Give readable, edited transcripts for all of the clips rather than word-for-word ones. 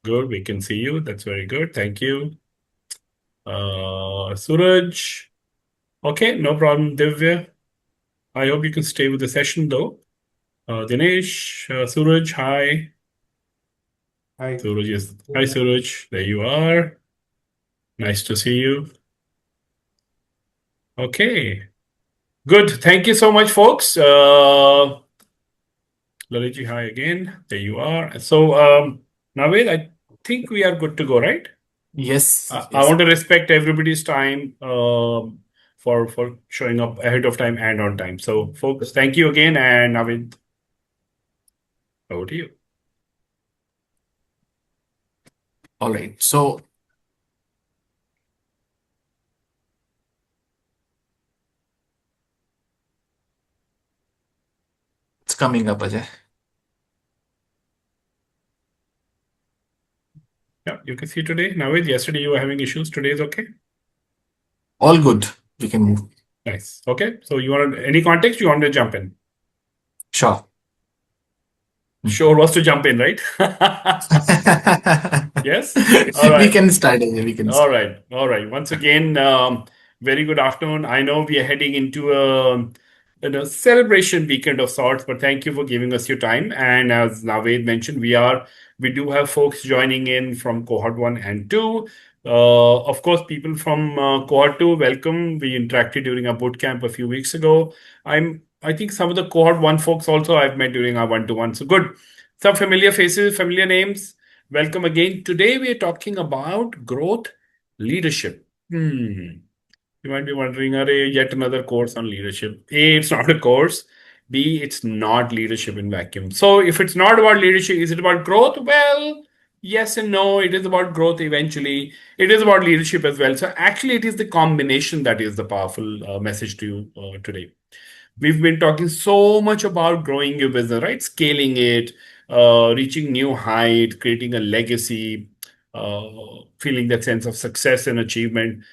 Good. We can see you. That's very good. Thank you. Suraj. Okay, no problem, Divya. I hope you can stay with the session though. Dinesh, Suraj, hi. Hi. Suraj is hi, Suraj. There you are. Nice to see you. Okay, good. Thank you so much, folks. Laliji, hi again. There you are. So, Naved, I think we are good to go, right? Yes, I yes. want to respect everybody's time for showing up ahead of time and on time. So, folks, thank you again, and Navid, over to you. All right. So it's coming up, Ajay. Yeah, you can see today. Navid, yesterday you were having issues. Today is okay. All good. We can move. Nice. Okay. So, you want any context? You want to jump in? Sure. Hmm. Sure was to jump in, right? Yes. All We right. can start, Ajay. We can All start. right. All right. Once again, very good afternoon. I know we are heading into a celebration weekend of sorts, but thank you for giving us your time. And as Naved mentioned, we do have folks joining in from cohort one and two. Of course, people from cohort two, welcome. We interacted during our boot camp a few weeks ago. I think some of the cohort one folks also I've met during our one-to-one. So good. Some familiar faces, familiar names. Welcome again. Today we are talking about growth leadership. You might be wondering, are yet another course on leadership? A, it's not a course. B, it's not leadership in vacuum. So if it's not about leadership, is it about growth? Well, yes and no. It is about growth eventually. It is about leadership as well. So actually, it is the combination that is the powerful message to you today. We've been talking so much about growing your business, right? Scaling it, reaching new height, creating a legacy, uh, feeling that sense of success and achievement.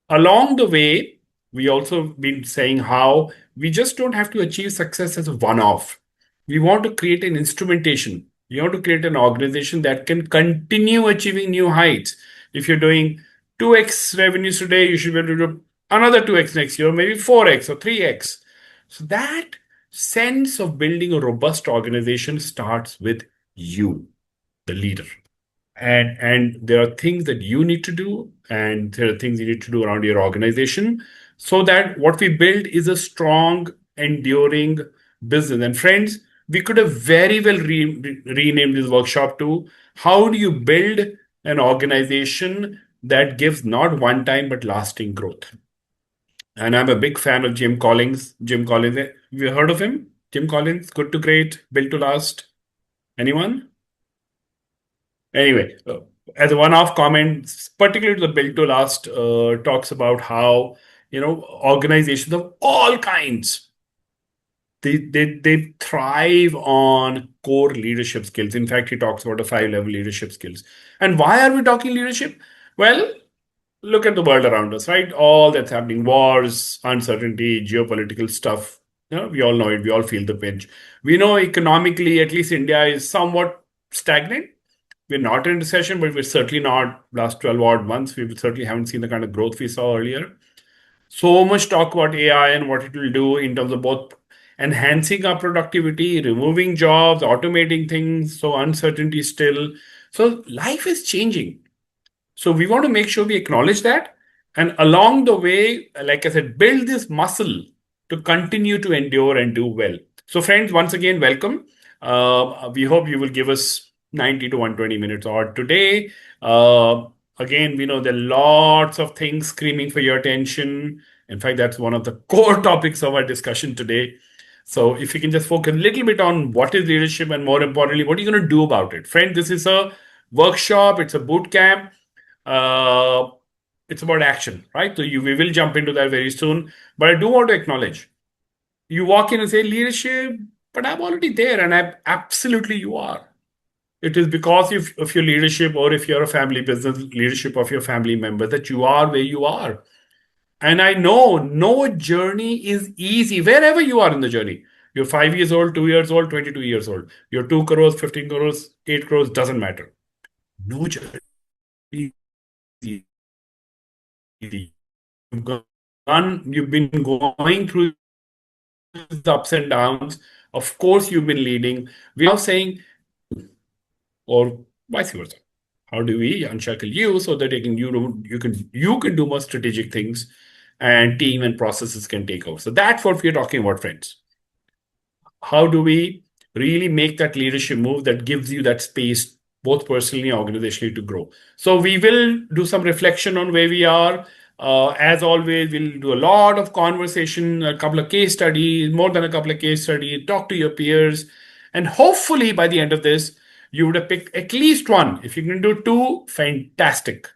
Along the way, we also been saying how we just don't have to achieve success as a one-off. We want to create an instrumentation. We want to create an organization that can continue achieving new heights. If you're doing 2x revenues today, you should be able to do another 2x next year, maybe 4x or 3x. So that sense of building a robust organization starts with you, the leader, and there are things that you need to do and there are things you need to do around your organization so that what we build is a strong enduring business. And friends, we could have very well renamed this workshop to how do you build an organization that gives not one time but lasting growth. And I'm a big fan of Jim Collins, have you heard of him? Jim Collins, Good to Great, Built to Last. Anyone? Anyway, as a one-off comment, particularly to the Build to Last, talks about how organizations of all kinds they thrive on core leadership skills. In fact, he talks about the five-level leadership skills. And why are we talking leadership? Well, look at the world around us, right? All that's happening, wars, uncertainty, geopolitical stuff. We all know it. We all feel the pinch. We know economically, at least India is somewhat stagnant. We're not in recession, but we're certainly not last 12 odd months. We certainly haven't seen the kind of growth we saw earlier. So much talk about AI and what it will do in terms of both enhancing our productivity, removing jobs, automating things. So uncertainty still. So life is changing. So we want to make sure we acknowledge that. And along the way, like I said, build this muscle to continue to endure and do well. So, friends, once again, welcome. We hope you will give us 90 to 120 minutes odd today. Again, we know there are lots of things screaming for your attention. In fact, that's one of the core topics of our discussion today. So, if you can just focus a little bit on what is leadership and more importantly, what are you going to do about it? Friend, this is a workshop, it's a boot camp. Uh, it's about action, right? So we will jump into that very soon. But I do want to acknowledge you walk in and say leadership, but I'm already there, and absolutely you are. It is because of your leadership, or if you're a family business, leadership of your family member, that you are where you are. And I know no journey is easy wherever you are in the journey. You're 5 years old, 2 years old, 22 years old. You're 2 crores, 15 crores, 8 crores, doesn't matter. No journey is easy. You've been going through the ups and downs. Of course, you've been leading. We are now saying, or vice versa. How do we unshackle you so that you can do more strategic things, and team and processes can take over. So that's what we're talking about, friends. How do we really make that leadership move that gives you that space, both personally and organizationally, to grow? So we will do some reflection on where we are. As always, we'll do a lot of conversation, a couple of case studies, more than a couple of case studies, talk to your peers, and hopefully by the end of this, you would have picked at least one. If you can do two, fantastic.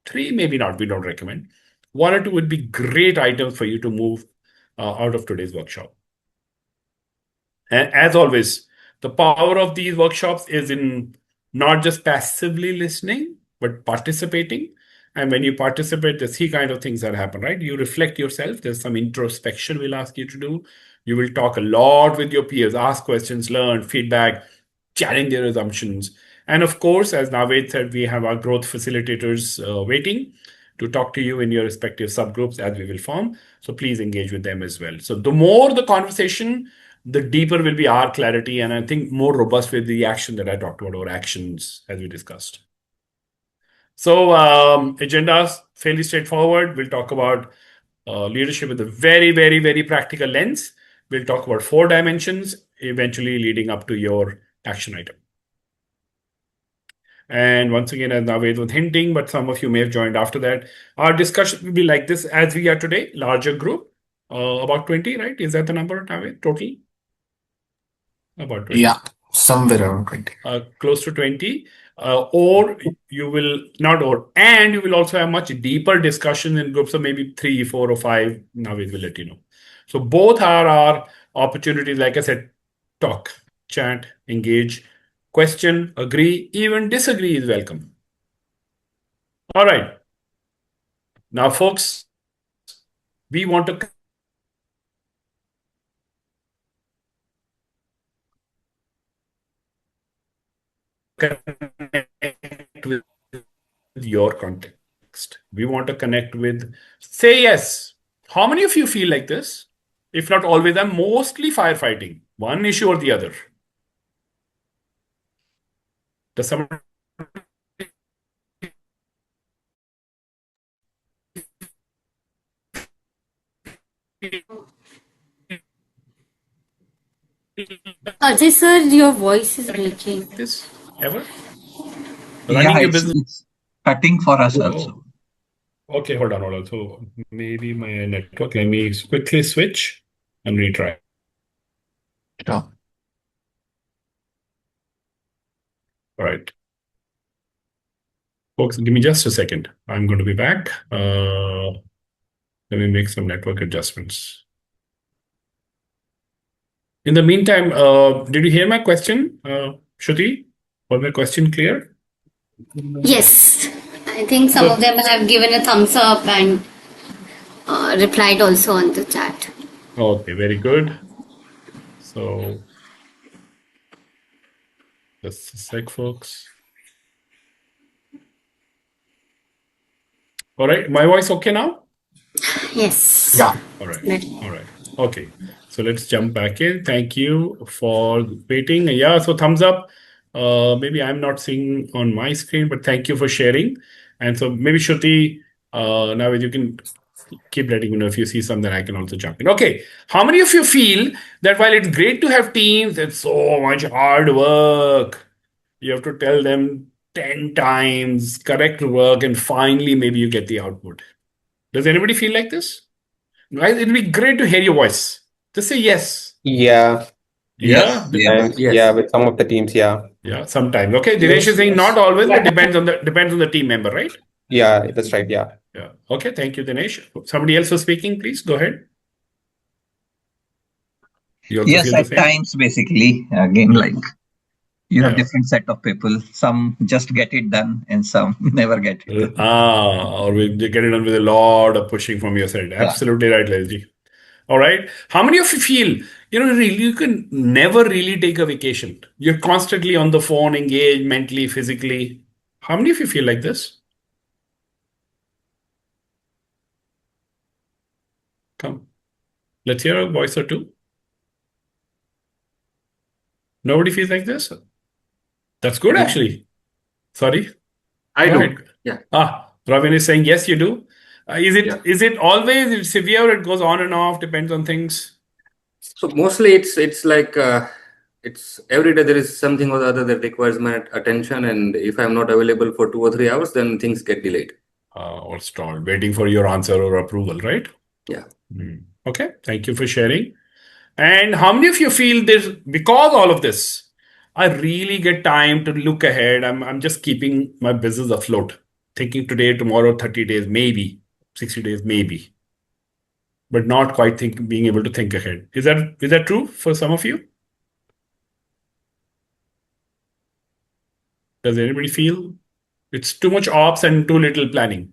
Three, maybe not, we don't recommend. One or two would be great items for you to move out of today's workshop. And as always, the power of these workshops is in not just passively listening, but participating. And when you participate, there's three kind of things that happen, right? You reflect yourself. There's some introspection we'll ask you to do. You will talk a lot with your peers, ask questions, learn feedback, challenge their assumptions. And of course, as Naved said, we have our growth facilitators waiting to talk to you in your respective subgroups as we will form. So please engage with them as well. So the more the conversation, the deeper will be our clarity, and I think more robust with the action that I talked about, or actions as we discussed. So agendas fairly straightforward. We'll talk about leadership with a very, very, very practical lens. We'll talk about four dimensions, eventually leading up to your action item. And once again, as Naved was hinting, but some of you may have joined after that, our discussion will be like this as we are today, larger group, about 20, right? Is that the number, Naved, total? About 20. Yeah, somewhere around 20. Close to 20. Or you will not, or, and you will also have much deeper discussion in groups of maybe 3, 4, or 5. Naved will let you know. So both are our opportunities. Like I said, talk, chat, engage, question, agree, even disagree is welcome. All right. Now, folks, we want to connect with your context. We want to connect with, say yes. How many of you feel like this? If not always, I'm mostly firefighting, one issue or the other. Does someone Ajay sir, your voice is breaking. this ever? Yeah, Running your it's business. it's cutting for us also. Oh, okay, hold on. So maybe my network, let me quickly switch and retry. Sure. All right. Folks, give me just a second. I'm going to be back. Let me make some network adjustments. In the meantime, did you hear my question, Shruti? Was my question clear? Yes, I think some of So, them have given a thumbs up and replied also on the chat. okay, very good. So, just a sec, folks. All right, my voice okay now? Yes. Yeah. All right. Okay, so let's jump back in. Thank you for waiting. Yeah, so thumbs up. Maybe I'm not seeing on my screen, but thank you for sharing. And so maybe Shruti, now you can keep letting me know if you see something, I can also jump in. Okay, how many of you feel that while it's great to have teams, it's so much hard work? You have to tell them 10 times, correct work, and finally maybe you get the output. Does anybody feel like this? Guys, it'd be great to hear your voice. Just say yes. Yeah, Yeah, Yes, Yeah. and Yes. yeah, with some of the teams, yeah, yeah, sometimes. Okay, Dinesh Yes. is saying not Yes. always, but depends on the team member, right? yeah, that's right, yeah. Yeah. Okay, thank you, Dinesh. Somebody else was speaking, please go ahead. You also yes, feel the at same? times basically, again, Yeah. like Yeah. different set of people. Some just get it done, and some never get it done. Or we get it done with a lot of pushing from your side. Yeah. Absolutely right, Leslie. All right. How many of you feel, really, you can never really take a vacation? You're constantly on the phone, engaged mentally, physically. How many of you feel like this? Come, let's hear a voice or two. Nobody feels like this? That's good, Yeah, actually. Sorry, I go do. ahead. Yeah, Ravin is saying yes, you do. Is yeah. it always severe? It goes on and off, depends on things. So mostly it's like it's every day there is something or the other that requires my attention, and if I'm not available for 2 or 3 hours, then things get delayed. Or stalled, waiting for your answer or approval, right? Yeah. Okay, thank you for sharing. And how many of you feel this because all of this, I really get time to look ahead. I'm just keeping my business afloat, thinking today, tomorrow, 30 days, maybe 60 days, maybe, but not quite being able to think ahead. Is that true for some of you? Does anybody feel it's too much ops and too little planning?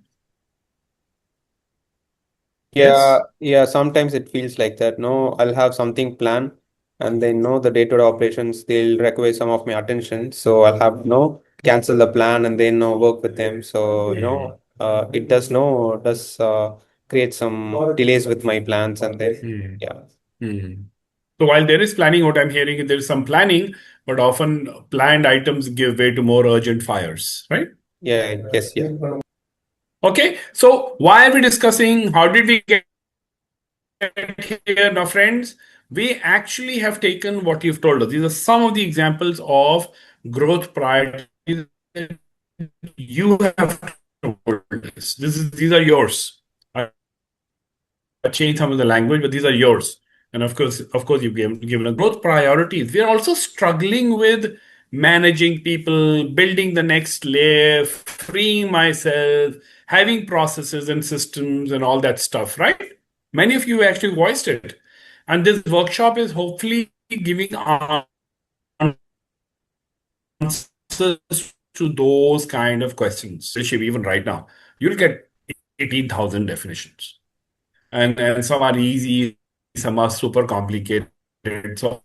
Yeah, Yes? yeah, sometimes it feels like that. No, I'll have something planned and then no, the day-to-day operations, they'll require some of my attention. So I'll have no cancel the plan and then no work with them. So, it does create some delays with my plans and then Hmm. yeah. Hmm. So while there is planning, what I'm hearing is there is some planning, but often planned items give way to more urgent fires, right? Yeah, yes, yeah. Okay, so why are we discussing? How did we get here? Now, friends, we actually have taken what you've told us. These are some of the examples of growth priorities that you have told us. These are yours. I changed some of the language, but these are yours. And of course, you've given us growth priorities. We are also struggling with managing people, building the next layer, freeing myself, having processes and systems and all that stuff, right? Many of you actually voiced it. And this workshop is hopefully giving answers to those kind of questions. Even right now, you'll get 18,000 definitions. And some are easy, some are super complicated. So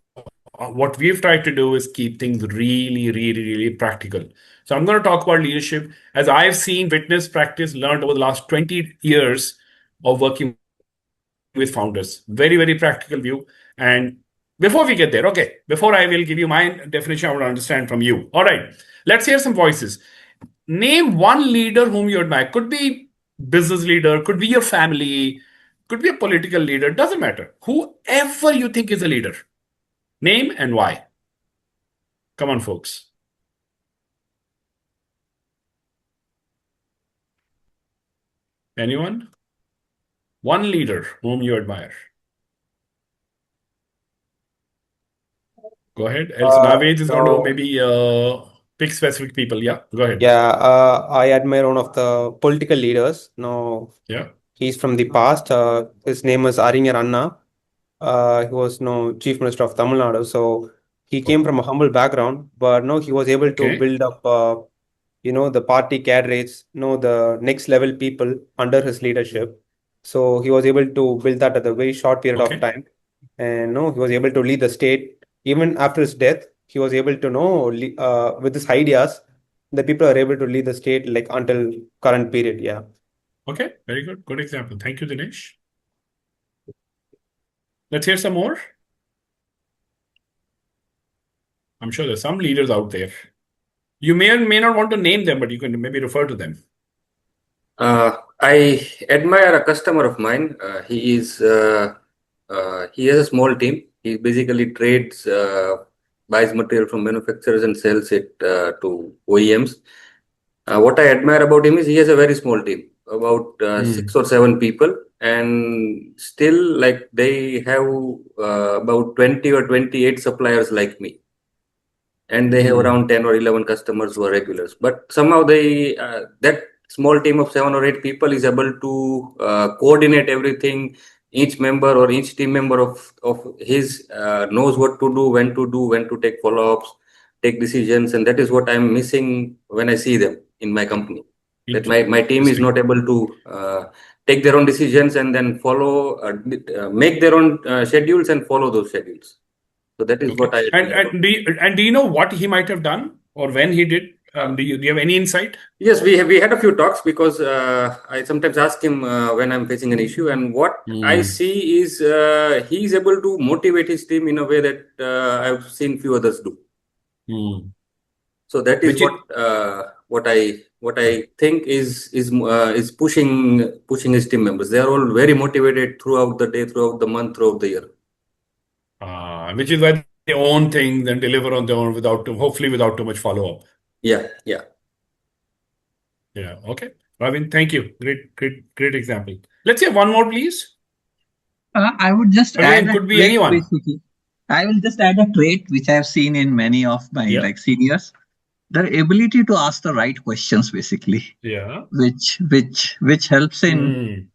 what we've tried to do is keep things really, really, really practical. So I'm going to talk about leadership as I've seen, witnessed, practiced, learned over the last 20 years of working with founders. Very, very practical view. And before we get there, okay, before I will give you my definition, I want to understand from you. All right, let's hear some voices. Name one leader whom you admire. Could be business leader, could be your family, could be a political leader, doesn't matter. Whoever you think is a leader. Name and why. Come on, folks. Anyone? One leader whom you admire. Go ahead. Else Naved is going to So maybe pick specific people. Yeah, go ahead. yeah, I admire one of the political leaders. No, Yeah. he's from the past. His name is Arinyar Anna. He was no chief minister of Tamil Nadu. So he came from a humble background, but no, he was able to Okay. build up, the party cadres, the next level people under his leadership. So he was able to build that at a very short period of Okay. time, and no, he was able to lead the state. Even after his death, he was able to know, with his ideas, the people are able to lead the state like until current period. Yeah. Okay. Very good. Good example. Thank you, Dinesh. Let's hear some more. I'm sure there's some leaders out there. You may or may not want to name them, but you can maybe refer to them. I admire a customer of mine. He has a small team. He basically trades, buys material from manufacturers and sells it to OEMs. What I admire about him is he has a very small team, about 6 or 7 people, and still like they have about 20 or 28 suppliers like me, and they have around 10 or 11 customers who are regulars, but somehow they that small team of 7 or 8 people is able to coordinate everything. Each member or each team member of his knows what to do, when to take follow-ups, take decisions, and that is what I'm missing when I see them in my company, that my team is not Interesting. able to take their own decisions and then follow make their own schedules and follow those schedules. So that is Okay. what I And admire about. and do you know what he might have done or when he did? Do you have any insight? Yes, we had a few talks because I sometimes ask him when I'm facing an issue, and what I see is he's able to motivate his team in a way that I've seen few others do. So that is Which is, what I think is pushing his team members. They are all very motivated throughout the day, throughout the month, throughout the year. which is why they own things and deliver on their own hopefully without too much follow-up. Yeah, yeah. Yeah. Okay. Ravin, thank you. Great example. Let's hear one more, please. I would just add Again, a could be trait anyone. basically. I will just add a trait which I have seen in many of my Yeah. seniors. Their ability to ask the right questions basically, Yeah. which helps in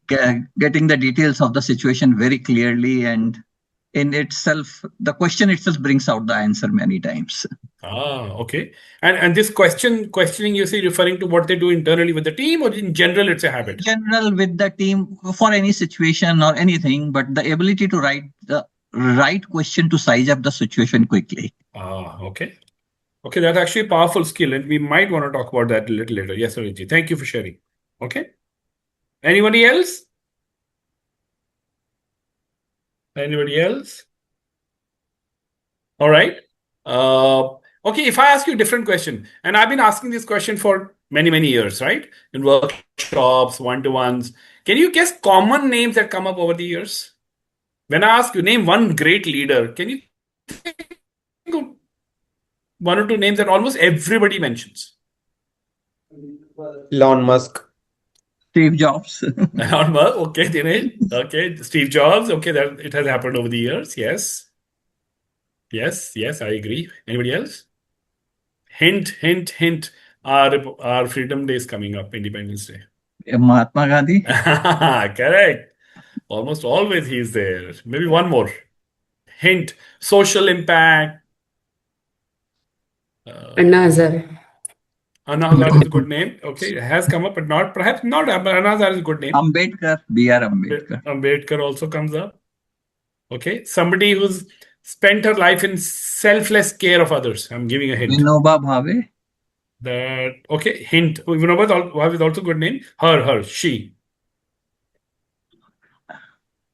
getting the details of the situation very clearly, and in itself the question itself brings out the answer many times. Okay. And this questioning, you see, referring to what they do internally with the team, or in general, it's a In habit? general, with the team for any situation or anything, but the ability to write the right question to size up the situation quickly. Okay. Okay, that's actually a powerful skill, and we might want to talk about that a little later. Yes, Ariji. Thank you for sharing. Okay. Anybody else? Anybody else? All right. Okay, if I ask you a different question, and I've been asking this question for many years, right? In workshops, one-to-ones. Can you guess common names that come up over the years? When I ask you, name one great leader, can you think of one or two names that almost everybody mentions? Elon Musk. Steve Jobs. Okay, Dinesh. Okay, Steve Jobs. Okay, that it has happened over the years. Yes. Yes, I agree. Anybody else? Hint. Our Freedom Day is coming up, Independence Day. Mahatma Gandhi. Correct. Almost always he's there. Maybe one more. Hint. Social impact. Anna Hazare. Anna Hazare is a good name. Okay, it has come up, but perhaps not. But Anna Hazare is a good name. Ambedkar. B.R. Ambedkar. Ambedkar also comes up. Okay, somebody who's spent her life in selfless care of others. I'm giving a hint. Vinoba Bhave. Okay, hint. Vinoba Bhave is also a good name. She.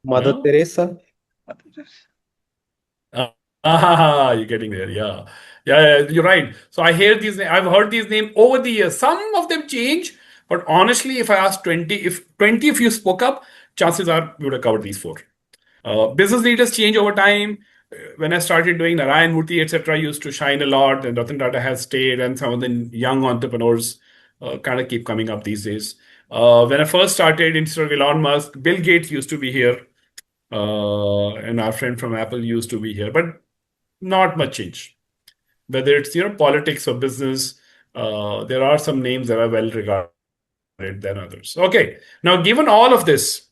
Mother No? Teresa. You're getting there. Yeah, you're right. So I hear these. I've heard these names over the years. Some of them change, but honestly, if I ask 20, if 20 of you spoke up, chances are we would have covered these four. Business leaders change over time. When I started doing Narayan Murthy, etc., used to shine a lot, and Ratan Tata has stayed, and some of the young entrepreneurs kind of keep coming up these days. When I first started, instead of Elon Musk, Bill Gates used to be here, and our friend from Apple used to be here, but not much change. Whether it's politics or business, there are some names that are well regarded than others. Okay, now given all of this,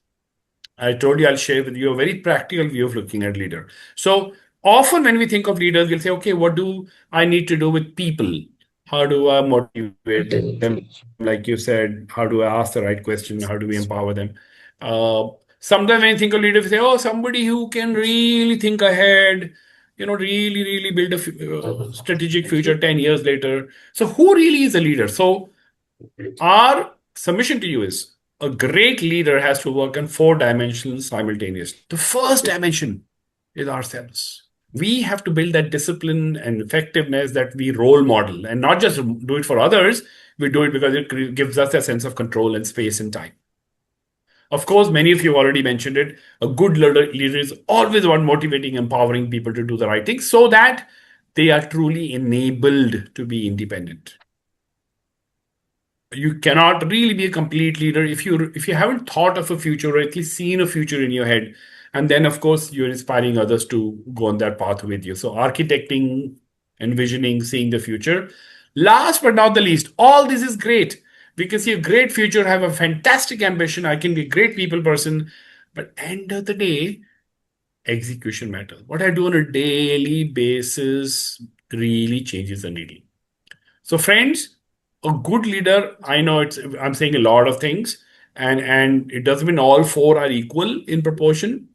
I told you I'll share with you a very practical view of looking at leader. So often when we think of leaders, we'll say, okay, what do I need to do with people? How do I motivate them? Like you said, how do I ask the right question? How do we empower them? Sometimes when you think of leaders, we say, oh, somebody who can really think ahead, really build a strategic future 10 years later. So who really is a leader? So our submission to you is a great leader has to work on 4 dimensions simultaneously. The first dimension is ourselves. We have to build that discipline and effectiveness that we role model, and not just do it for others. We do it because it gives us a sense of control and space and time. Of course, many of you already mentioned it. A good leader is always one motivating, empowering people to do the right thing so that they are truly enabled to be independent. You cannot really be a complete leader if you haven't thought of a future or at least seen a future in your head. And then, of course, you're inspiring others to go on that path with you. So architecting, envisioning, seeing the future. Last but not the least, all this is great. We can see a great future, have a fantastic ambition. I can be a great people person. But end of the day, execution matters. What I do on a daily basis really changes the needle. So friends, a good leader, I know I'm saying a lot of things, and it doesn't mean all four are equal in proportion.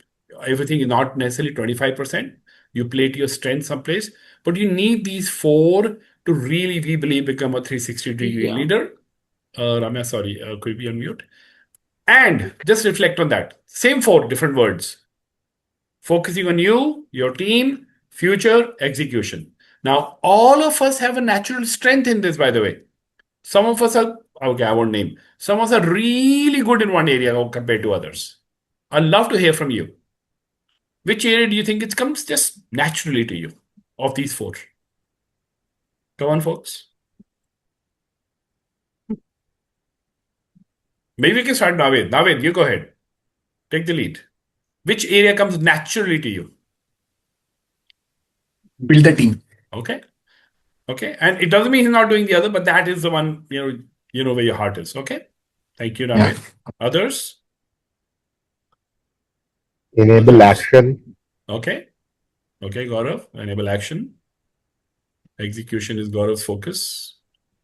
Everything is not necessarily 25%. You play to your strength someplace, but you need these four to really, we believe, become a 360-degree leader. Ramya, sorry, could you be on mute? And just reflect on that. Same 4 different words. Focusing on you, your team, future, execution. Now, all of us have a natural strength in this, by the way. Some of us are, okay, I won't name. Some of us are really good in one area compared to others. I'd love to hear from you. Which area do you think it comes just naturally to you of these 4? Come on, folks. Maybe we can start Naved. Naved, you go ahead. Take the lead. Which area comes naturally to you? Build the team. Okay. Okay. And it doesn't mean he's not doing the other, but that is the one, you know where your heart is. Okay. Thank you, Yeah. Naved. Others? Enable Others? action. Okay. Okay, Gaurav. Enable action. Execution is Gaurav's focus.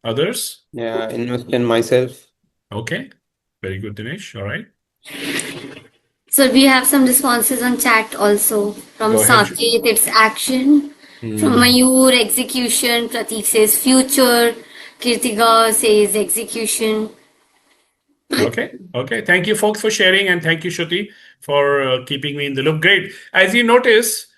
Others? Yeah, invest in myself. Okay. Very good, Dinesh. All right. So we have some responses on chat also. From Go ahead. Saket, it's action. From Hmm. Mayur, execution. Pratik says future. Kirtiga says execution. Okay. Okay. Thank you, folks, for sharing. And thank you, Shruti, for keeping me in the loop. Great. As you notice,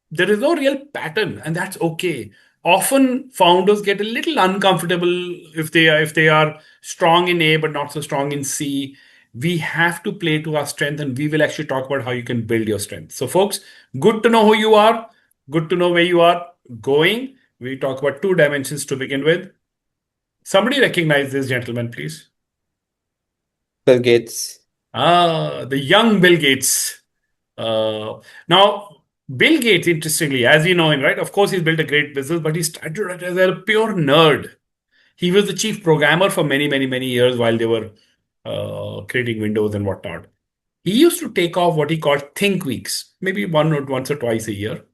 there is no real pattern, and that's okay. Often founders get a little uncomfortable if they are strong in A but not so strong in C. We have to play to our strength, and we will actually talk about how you can build your strength. So, folks, good to know who you are, good to know where you are going. We talk about 2 dimensions to begin with. Somebody recognize this gentleman, please. Bill Gates. The young Bill Gates. Now, Bill Gates, interestingly, as you know him, right? Of course, he's built a great business, but he started as a pure nerd. He was the chief programmer for many, many, many years while they were creating Windows and whatnot. He used to take off what he called think weeks, maybe once or twice a year.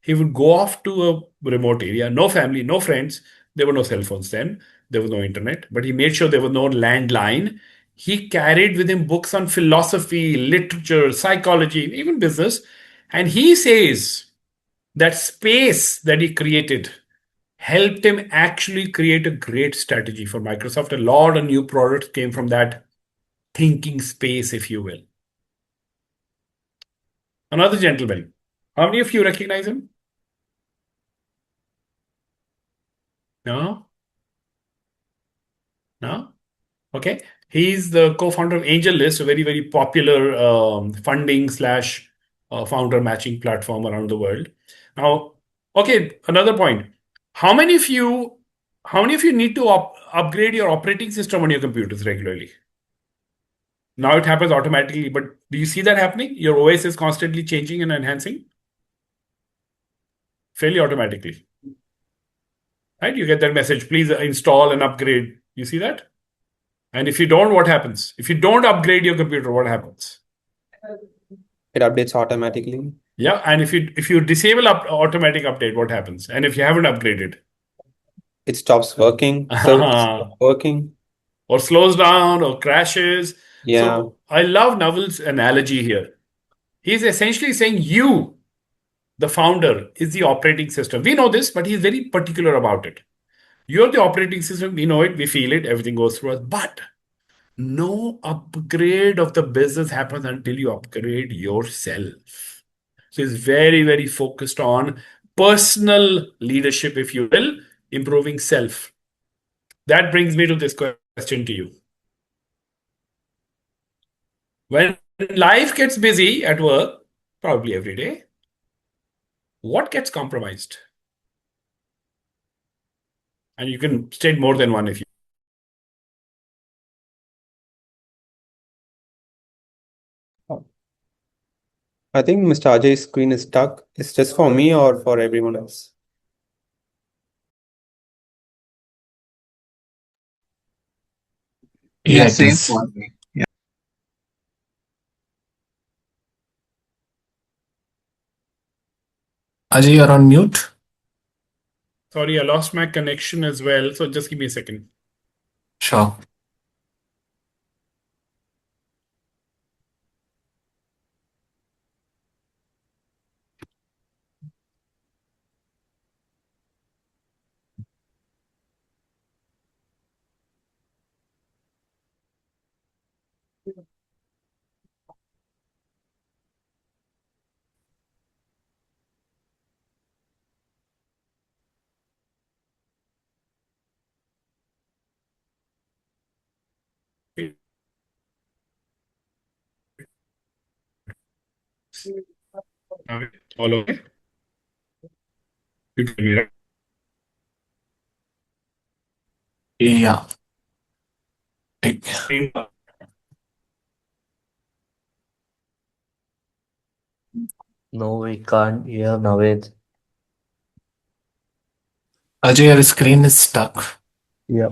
He would go off to a remote area, no family, no friends. There were no cell phones then, there was no internet, but he made sure there was no landline. He carried with him books on philosophy, literature, psychology, even business. And he says that space that he created helped him actually create a great strategy for Microsoft. A lot of new products came from that thinking space, if you will. Another gentleman. How many of you recognize him? No? No? Okay. He's the co-founder of AngelList, a very, very popular funding slash founder matching platform around the world. Now, okay, another point. How many of you, how many of you need to upgrade your operating system on your computers regularly? Now it happens automatically, but do you see that happening? Your OS is constantly changing and enhancing fairly automatically, right? You get that message, please install and upgrade. You see that? And if you don't, what happens? If you don't upgrade your computer, what happens? It updates automatically. Yeah, and if you disable automatic update, what happens? And if you haven't upgraded, It stops working. Service stops working. or slows down or crashes. Yeah. So I love Naval's analogy here. He's essentially saying you, the founder, is the operating system. We know this, but he's very particular about it. You're the operating system. We know it. We feel it. Everything goes through us. But no upgrade of the business happens until you upgrade yourself. So it's very, very focused on personal leadership, if you will, improving self. That brings me to this question to you. When life gets busy at work, probably every day, what gets compromised? And you can state more than one if you. I think Mr. Ajay's screen is stuck. It's just for me or for everyone else? Yeah, it same is. for me. Yeah. Ajay, you're on mute. Sorry, I lost my connection as well. So just give me a second. Sure. All okay? You tell me, right? Yeah. No, we can't hear Naved. Ajay, your screen is stuck. Yeah.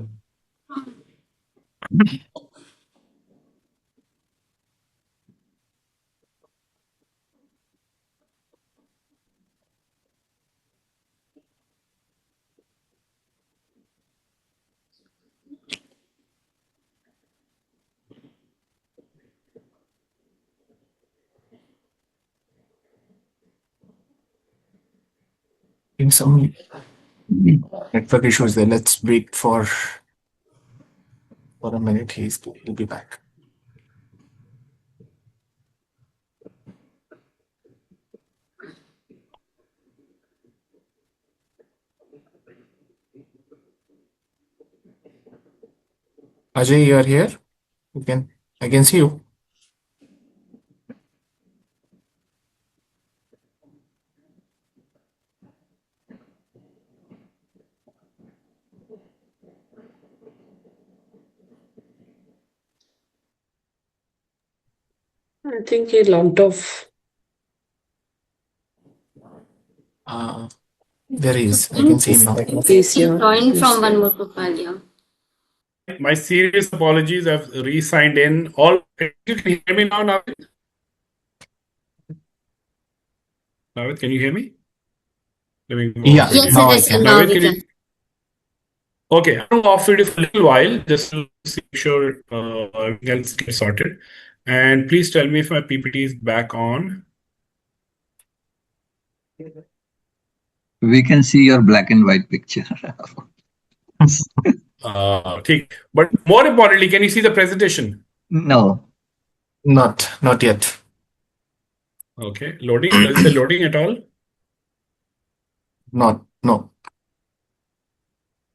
In some network issues there. Let's wait for a minute. He'll be back. Ajay, you are here? I can see you. I think he logged off. There he is. I can see him now. He's He here. joined from one more profile, yeah. My serious apologies. I've re-signed in. All you can hear me now, Navid? Navid, can you hear me? Let me go Yeah, off Yes, video. now I yes, can. now Navid, we can can. you? Okay, I'm off video for a little while just to make sure everything else gets sorted. And please tell me if my PPT is back on. We can see your black and white picture. Okay. But more importantly, can you see the presentation? No. Not yet. Okay, loading. Is it loading at all? No.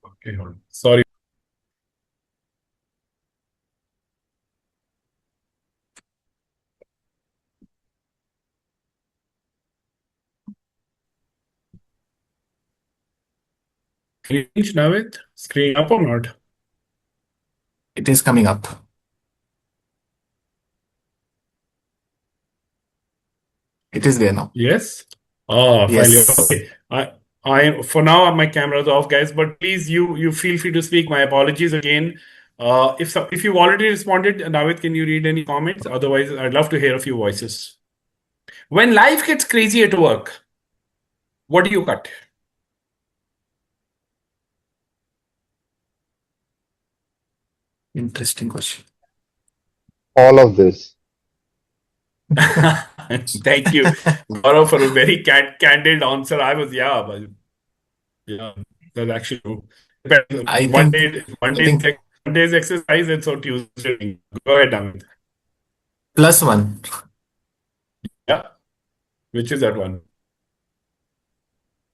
Okay, hold on. Sorry. Can you change now it? Screen up or not? It is coming up. It is there now. Yes. Oh, finally. Yes. Okay. I for now my camera's off, guys. But please, you feel free to speak. My apologies again. If you've already responded, Navid, can you read any comments? Otherwise, I'd love to hear a few voices. When life gets crazy at work, what do you cut? Interesting question. All of this. Thank you, Gaurav, for a very candid answer. But yeah, that's actually true. I One think day, one I day's, think one day's exercise, and so Tuesday. Go ahead, Amit. +1. Yeah, which is that one?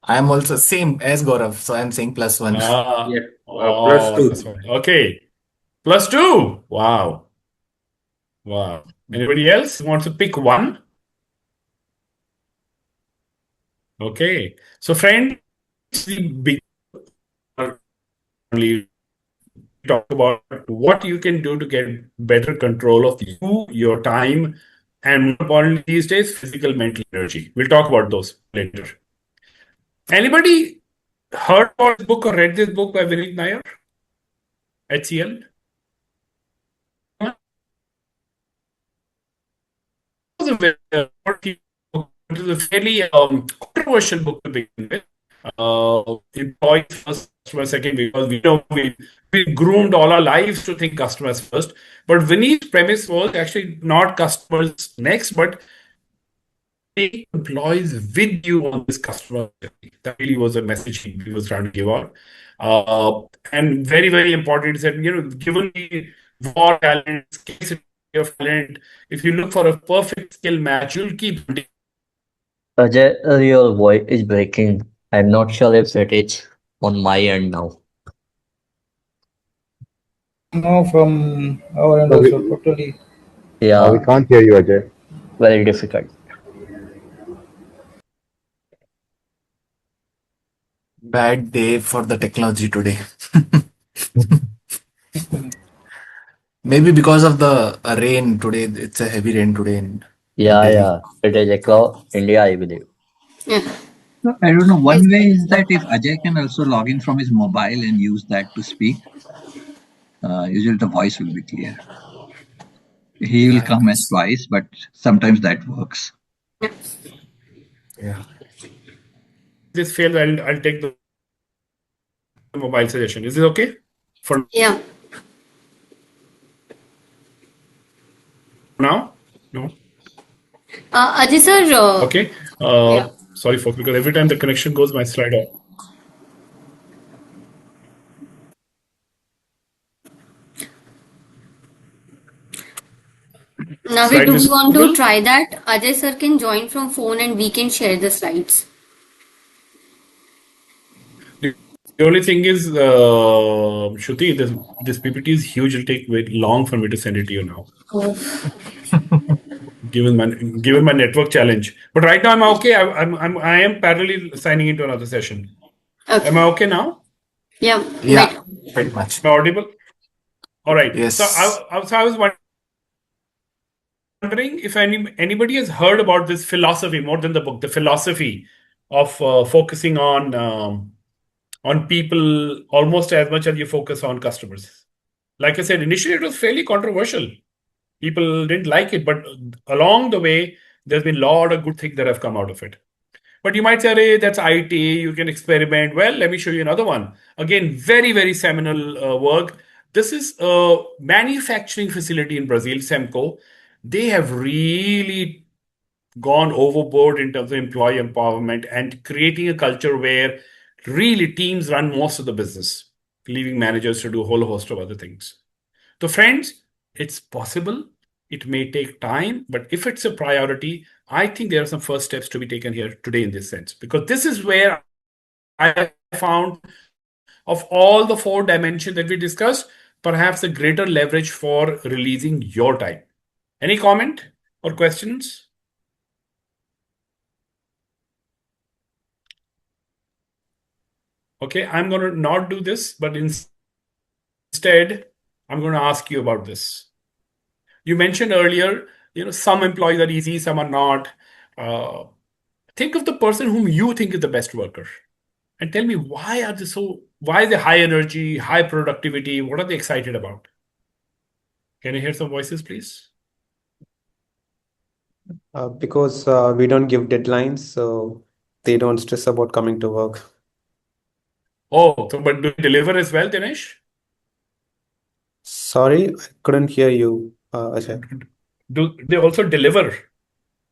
I am also same as Gaurav, so I'm saying +1. Yeah. Oh, +2. that's one. Okay, +2. Wow, wow. Anybody else wants to pick one? Okay, so friends, we talk about what you can do to get better control of you, your time, and more importantly these days, physical, mental energy. We'll talk about those later. Anybody heard about this book or read this book by Vineet Nair? HCL? It was a fairly controversial book to begin with. Employees first, customer second, because we groomed all our lives to think customers first. But Vinny's premise was actually not customers next, but take employees with you on this customer journey. That really was a message he was trying to give out. And very, very important, he said, given the war talent, scarcity of talent, if you look for a perfect skill match, you'll keep hunting. Ajay, your voice is breaking. I'm not sure if it is on my end now. No, from our end No, also totally. we Yeah, can't hear you, Ajay. very difficult. Bad day for the technology today. Maybe because of the rain today. It's a heavy rain today in Yeah, Delhi. yeah. It is across India, I believe. Yeah. So I don't know. Yes. One way is that if Ajay can also log in from his mobile and use that to speak, usually the voice will be clear. He will Yeah, come as twice, but sometimes that works. Yeah. yeah. This fails, I'll take the mobile suggestion. Is this okay? For Yeah. now? No? Ajay sir, Okay. yeah. Sorry, folks, because every time the connection goes, my slide off. Navid, Slide do we want to visible? try that? Ajay sir can join from phone and we can share the slides. The only thing is, Shruti, this PPT is huge. It'll take very long for me to send it to you now, Oh. given my network challenge. But right now I'm okay. I am parallelly signing into another session. Am Okay. I okay now? Yeah. Yeah, Better. pretty much. Am I audible? All right. So Yes. I was wondering if anybody has heard about this philosophy more than the book, the philosophy of focusing on people almost as much as you focus on customers. Like I said, initially it was fairly controversial. People didn't like it, but along the way, there's been a lot of good things that have come out of it. But you might say, "Hey, that's IT, you can experiment." Well, let me show you another one. Again, very, very seminal work. This is a manufacturing facility in Brazil, Semco. They have really gone overboard in terms of employee empowerment and creating a culture where really teams run most of the business, leaving managers to do a whole host of other things. So, friends, it's possible. It may take time, but if it's a priority, I think there are some first steps to be taken here today in this sense, because this is where I found of all the four dimensions that we discussed, perhaps a greater leverage for releasing your time. Any comment or questions? Okay, I'm going to not do this, but instead, I'm going to ask you about this. You mentioned earlier, some employees are easy, some are not. Uh, think of the person whom you think is the best worker and tell me why is they high energy, high productivity? What are they excited about? Can you hear some voices, please? Because we don't give deadlines, so they don't stress about coming to work. Oh, so but do you deliver as well, Dinesh? Sorry, I couldn't hear you, Ajay. Do they also deliver?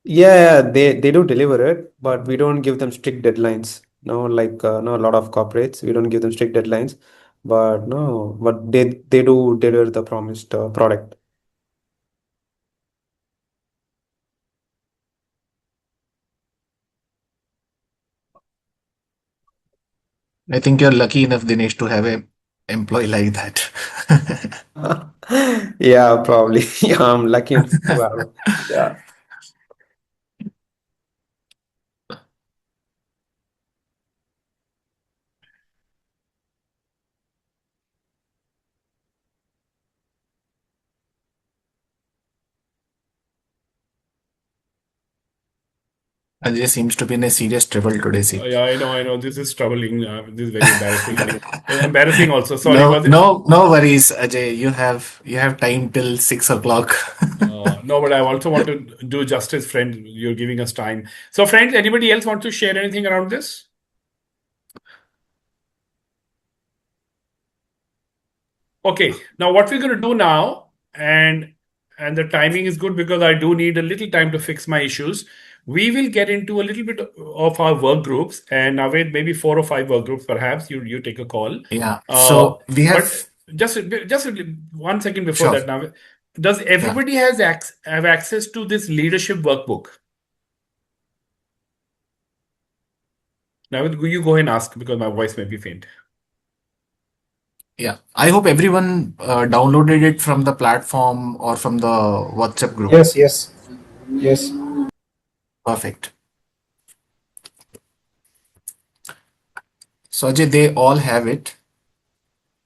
Yeah, they do deliver it, but we don't give them strict deadlines. No, like no, a lot of corporates, we don't give them strict deadlines, but no, but they do deliver the promised product. I think you're lucky enough, Dinesh, to have a employee like that. Yeah, probably. Yeah, I'm lucky enough to have. Yeah. Ajay seems to be in a serious trouble today, see. Yeah, I know. This is troubling. This is very embarrassing. Embarrassing also. Sorry, No, was it? no, no worries, Ajay. You have time till 6 o'clock. No, but I also want to do justice, friend. You're giving us time. So, friends, anybody else want to share anything around this? Okay, now what we're going to do now, and the timing is good because I do need a little time to fix my issues. We will get into a little bit of our work groups, and now wait, maybe 4 or 5 work groups, perhaps you take a call. Yeah. Uh, So we but have just 1 second before sure. that, now Does everybody have access to this leadership workbook? Now you go ahead and ask because my voice may be faint. Yeah. I hope everyone downloaded it from the platform or from the WhatsApp group. Yes, yes, yes. Perfect. So Ajay, they all have it.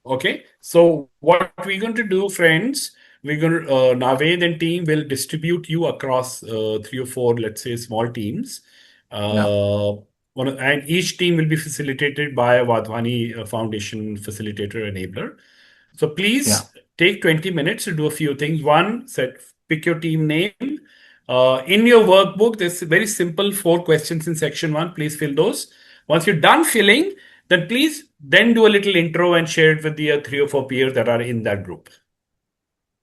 Okay, so what we're going to do, friends, we're going to Naved and team will distribute you across 3 or 4, let's say, small teams. Yeah. And each team will be facilitated by a Wadhwani Foundation facilitator enabler. So Yeah. please take 20 minutes to do a few things. One, pick your team name. In your workbook, there's very simple 4 questions in section 1. Please fill those. Once you're done filling, then please then do a little intro and share it with the 3 or 4 peers that are in that group.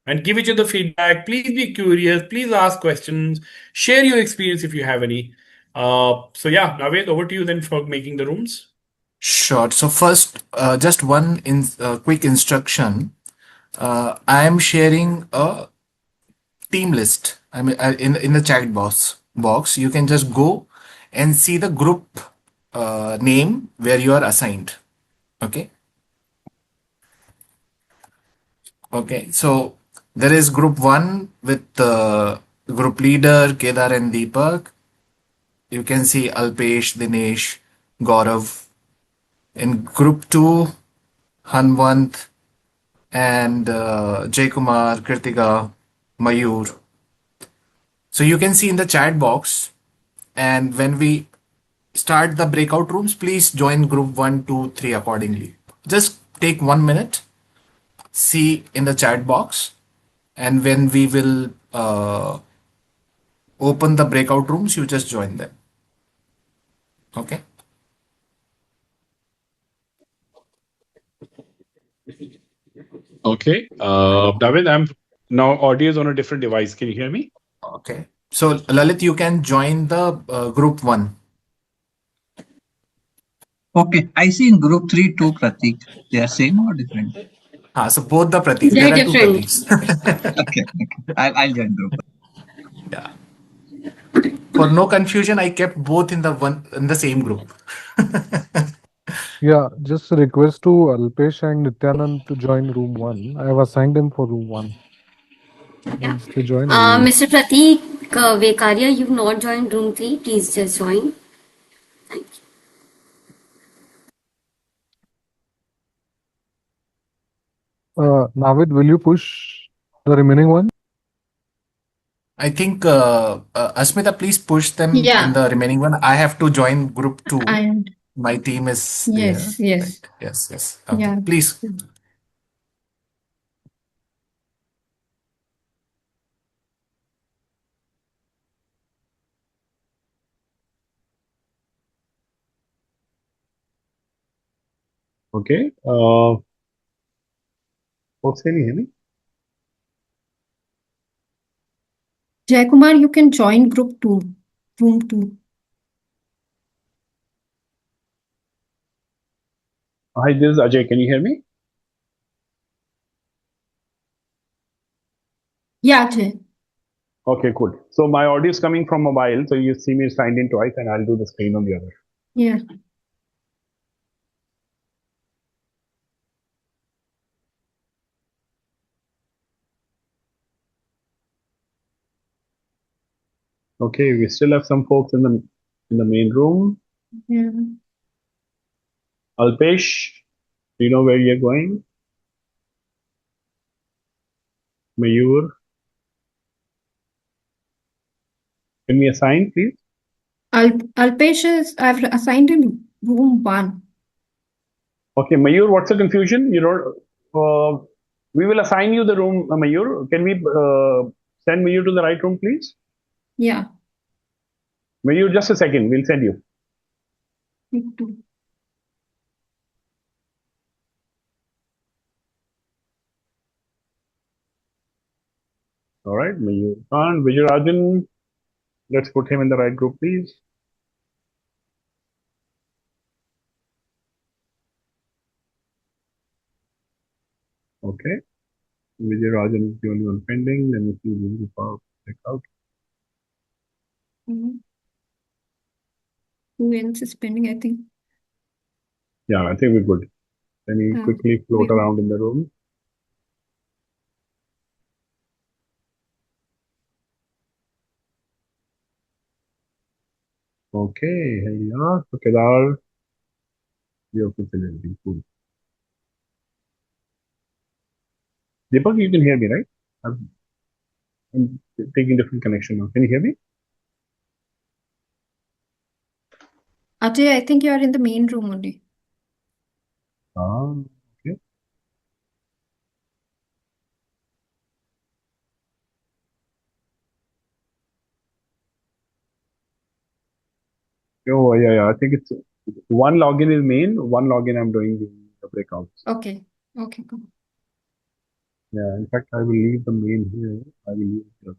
And give each other feedback. Please be curious. Please ask questions. Share your experience if you have any. So yeah, Naved, over to you then for making the rooms. Sure. So first, just one quick instruction. I am sharing a team list. I mean, in the chat box, you can just go and see the group name where you are assigned. Okay. Okay. So there is group one with the group leader Kedar and Deepak. You can see Alpesh, Dinesh, Gaurav. In group two, Hanwant and Jay Kumar, Kritika, Mayur. So you can see in the chat box, and when we start the breakout rooms, please join group 1, 2, 3 accordingly. Just take 1 minute, see in the chat box, and when we will open the breakout rooms, you just join them. Okay. Okay. David, I'm now audio is on a different device. Can you hear me? Okay. So Lalit, you can join the group 1. Okay, I see in group 3 too, Pratik. They are same or different? So both the Pratiks. They're There are two different. Pratiks. Okay, okay. I'll join group. Yeah. For no confusion, I kept both in the same group. Yeah, just a request to Alpesh and Nityanand to join room 1. I have assigned them for room 1. Yeah. Once they join, I will. Mr. Pratik Vekaria, you've not joined room 3. Please just join. Thank you. Navid, will you push the remaining one? I think Asmita, please push them in Yeah, the remaining one. I have to join group 2. and My team is there. yes, yes, Right. Yes, yes. Okay. yeah. Please. Okay. Folks, can you hear me? Jaykumar, you can join group 2, room 2. Hi, this is Ajay. Can you hear me? Yeah, Jay. Okay, cool. So my audio is coming from mobile, so you see me signed in twice, and I'll do the screen on the other. Yeah. Okay, we still have some folks in the main room. Yeah. Alpesh, do you know where you're going? Mayur, can we assign, please? Alpesh is, I've assigned him room 1. Okay, Mayur, what's the confusion? You don't. We will assign you the room, Mayur. Can we send Mayur to the right room, please? Yeah. Mayur, just a second. We'll send you. Me too. All right, Mayur. And Vijayarajan, let's put him in the right group, please. Okay. Vijay Rajan is the only one pending. Let me see the power check out. Mhm. Who else is pending? I think. Yeah, I think we're good. Let me quickly float We're around in the room. Okay, here we are. So Kedar, you're facilitating. Cool. Deepak, you can hear me, right? I'm taking different connection now. Can you hear me? Ajay, I think you are in the main room only. Ah, okay. Oh, yeah. I think it's one login is main, one login I'm doing the breakouts. Okay. Okay, cool. Yeah, in fact, I will leave the main here. I will leave it here.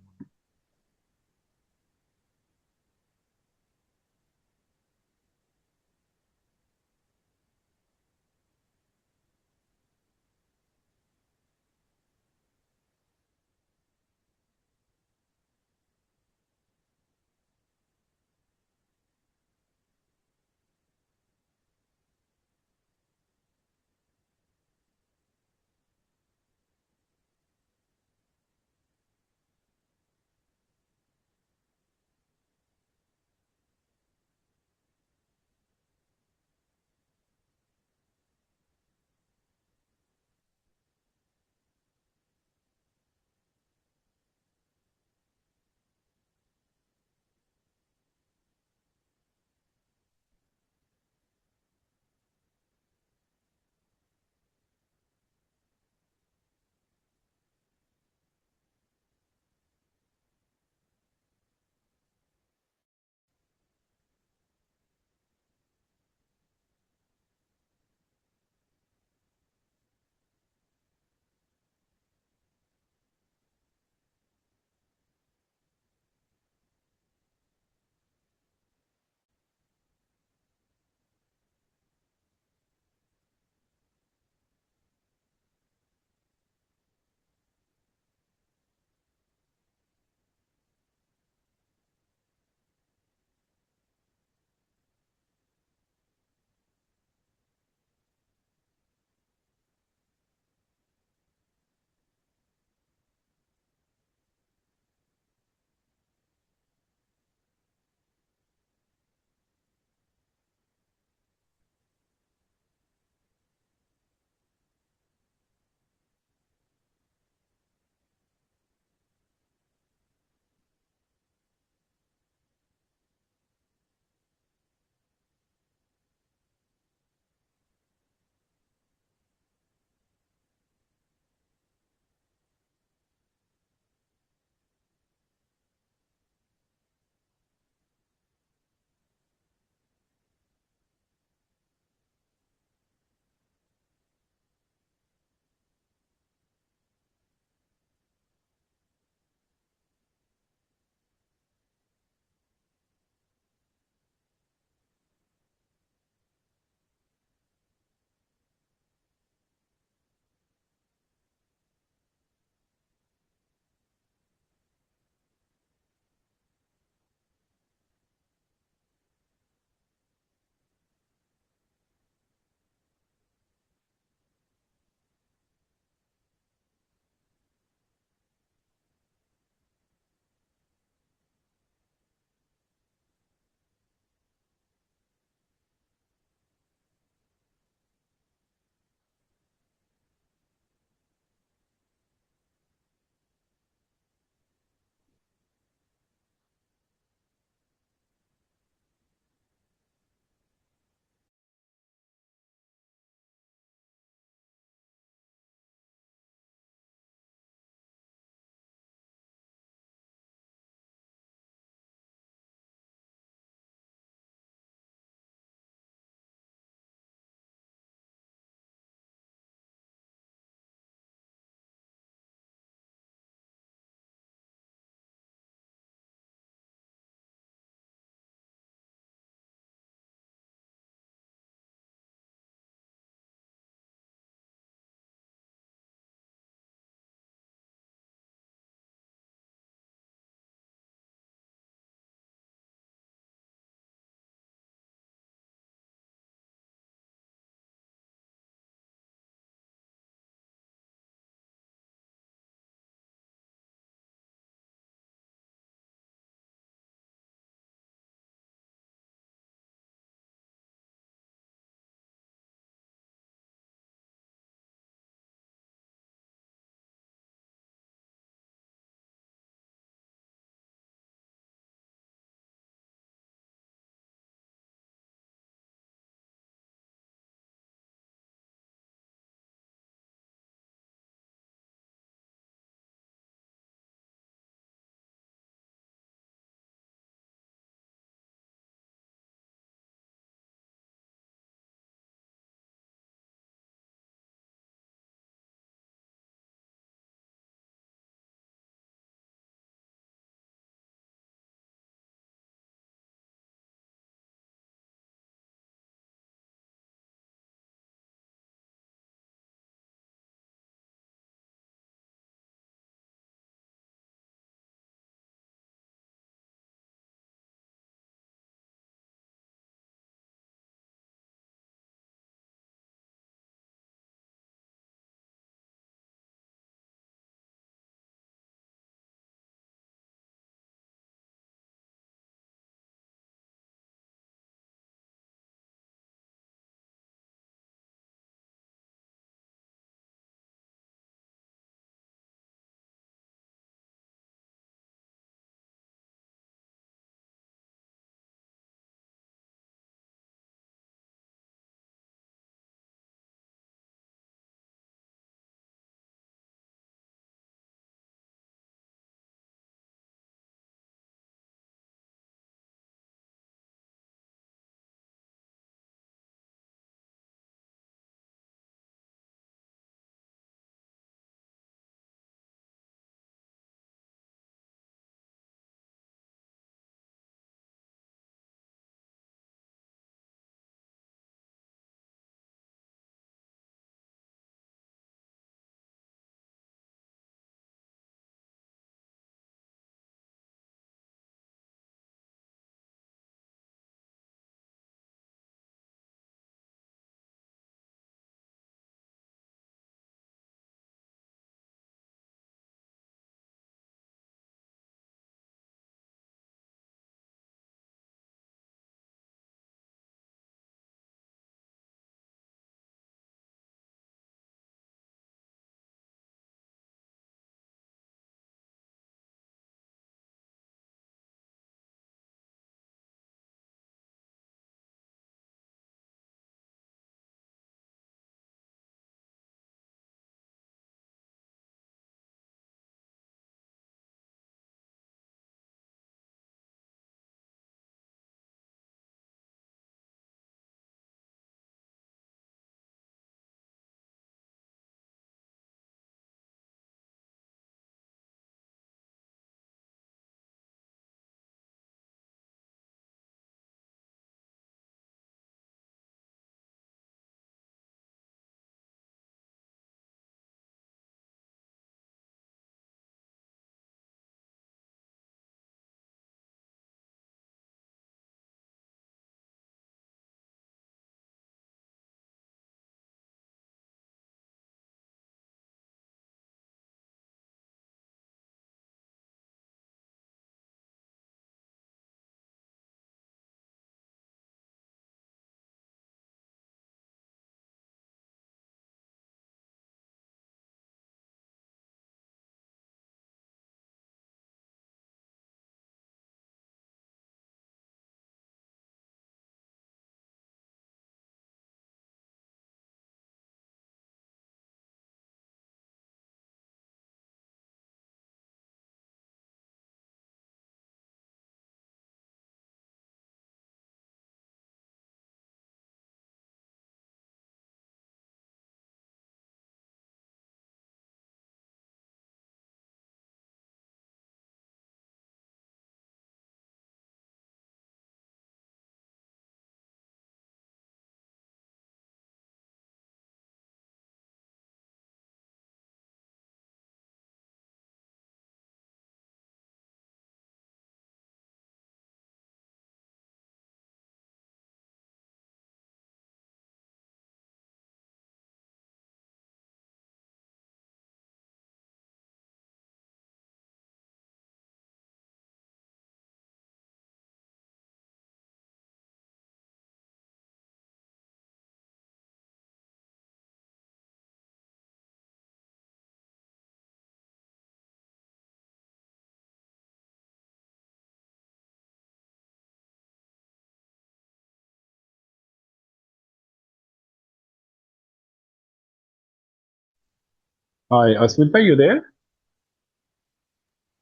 Hi, Asmita, you there?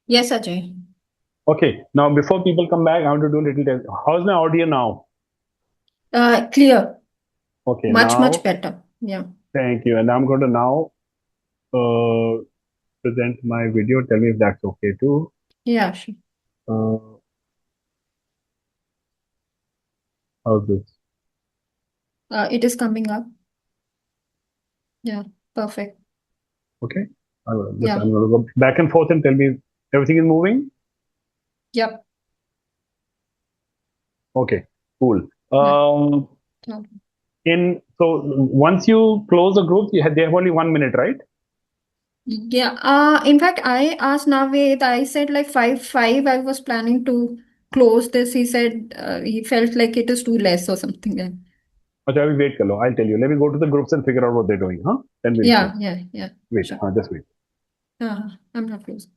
Yes, Ajay. Okay, now before people come back, I want to do a little test. How's my audio now? Clear. Okay, Much now, better. Yeah. thank you. And I'm going to now present my video. Tell me if that's okay too. Yeah, sure. Uh, how's this? It is coming up. Yeah, perfect. Okay, Yeah. I'm going to go back and forth and tell me everything is moving. Yep. Okay, cool. Yeah. Yeah. So once you close the group, they have only 1 minute, right? Yeah. In fact, I asked Naved, I said like 5. I was planning to close this. He said he felt like it is too less or something. Yeah. Okay, I will wait, Kalo. I'll tell you. Let me go to the groups and figure out what they're doing, huh? Then we'll Yeah. close. Yeah. Yeah. Wait, Sure. just wait. I'm not closing.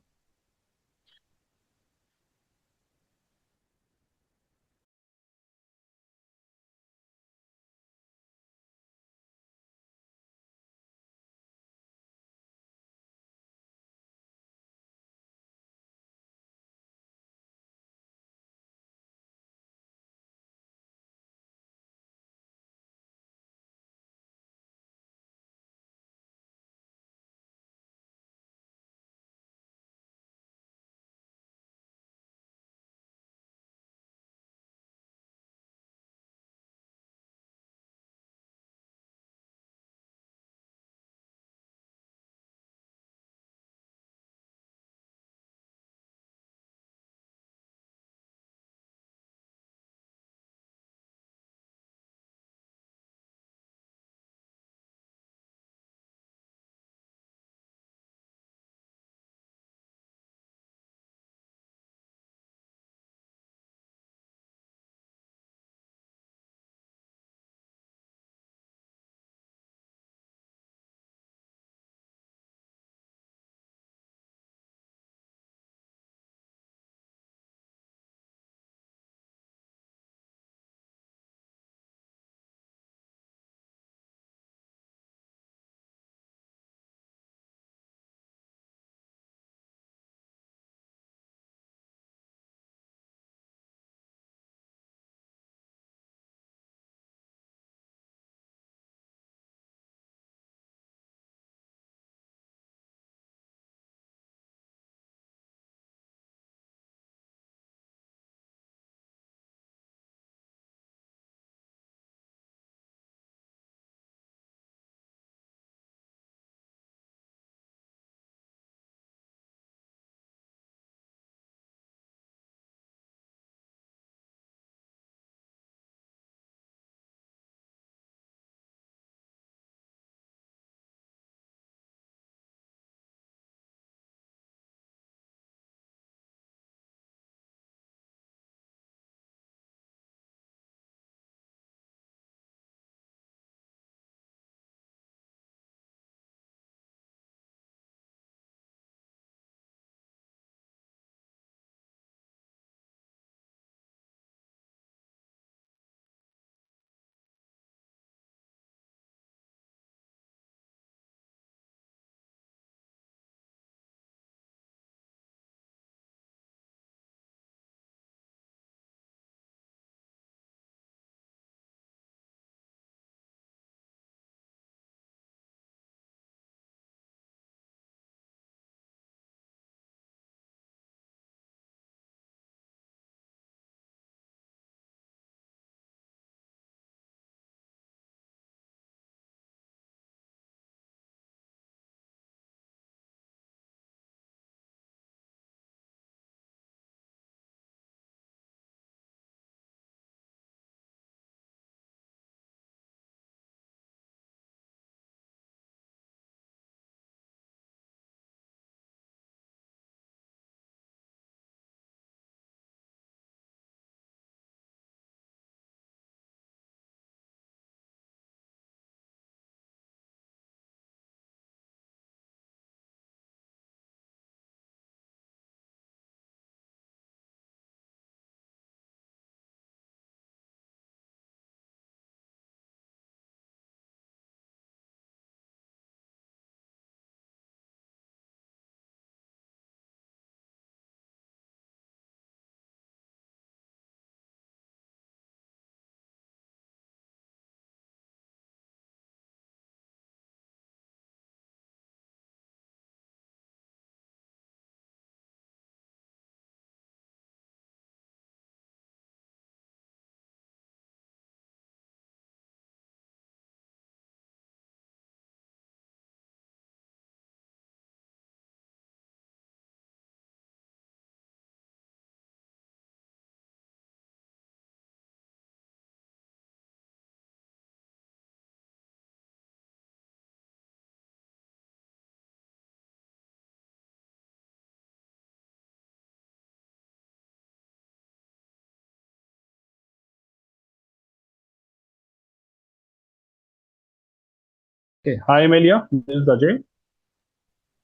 Okay. Hi, Amelia. This is Ajay.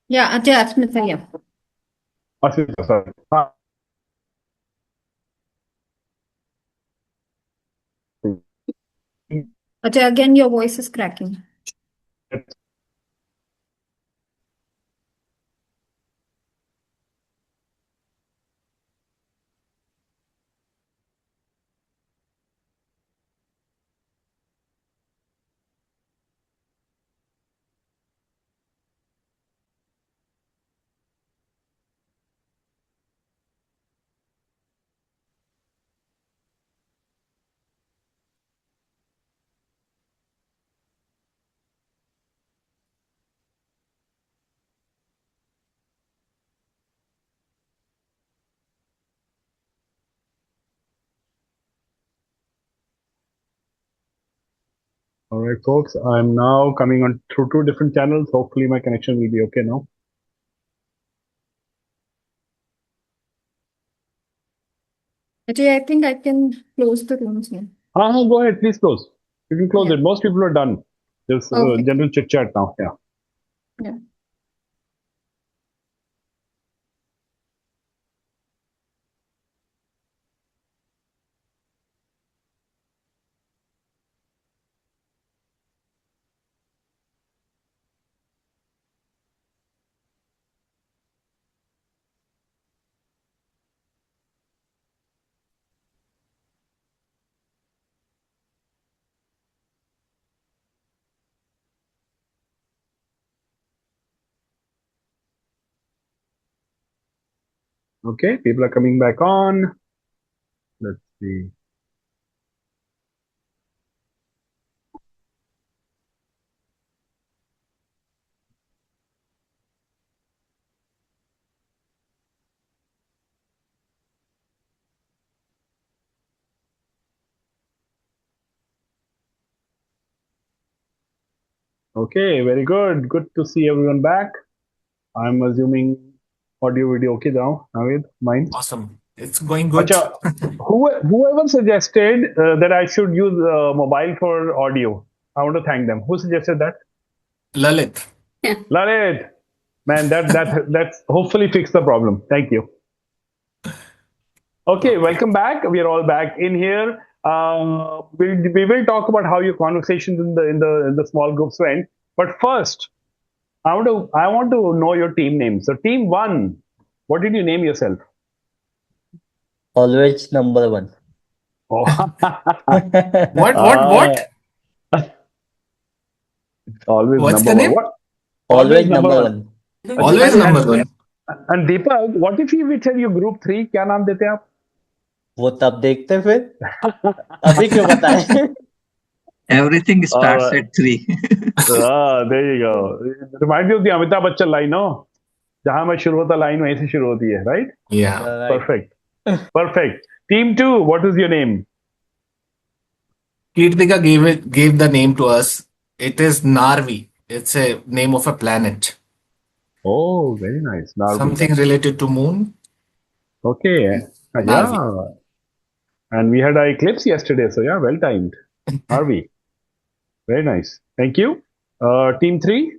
Yeah, Ajay, Asmita, yeah. Asmita, sorry. Hi. Ajay, again, your voice is cracking. All right, folks. I'm now coming on through two different channels. Hopefully, my connection will be okay now. Ajay, I think I can close the rooms here. Go ahead. Please close. You can close Yeah. it. Most people are done. There's Okay. general chit chat now. Yeah. Yeah. Okay. People are coming back on. Let's see. Okay. Very good. Good to see everyone back. I'm assuming audio video okay now. Navid, mine. Awesome. It's going good. Acha, whoever suggested that I should use mobile for audio, I want to thank them. Who suggested that? Lalit. Lalit, man, that's hopefully fix the problem. Thank you. Okay, welcome back. We are all back in here. We will talk about how your conversations in the small groups went. But first, I want to know your team name. So, team one, what did you name yourself? Always number one. Oh, What? always What's number the one. name? What? Always Always number number one. one. Always And number one. Deepak, what if we tell you group three? क्या नाम देते हैं आप? वो तब देखते फिर अभी क्यों बताएं? Everything All starts right. at 3. There you go. Remind me of the Amitabh Bachchan line, no? जहाँ मैं शुरू होता line वहीं से शुरू होती है, right? Yeah. Right. Perfect. Team two, what is your name? Kirtika gave the name to us. It is Narvi. It's a name of a planet. Oh, very nice. Narvi. Something related to moon. Okay. Narvi. Yeah. And we had our eclipse yesterday, so yeah, well timed. Narvi. Very nice. Thank you. Team three.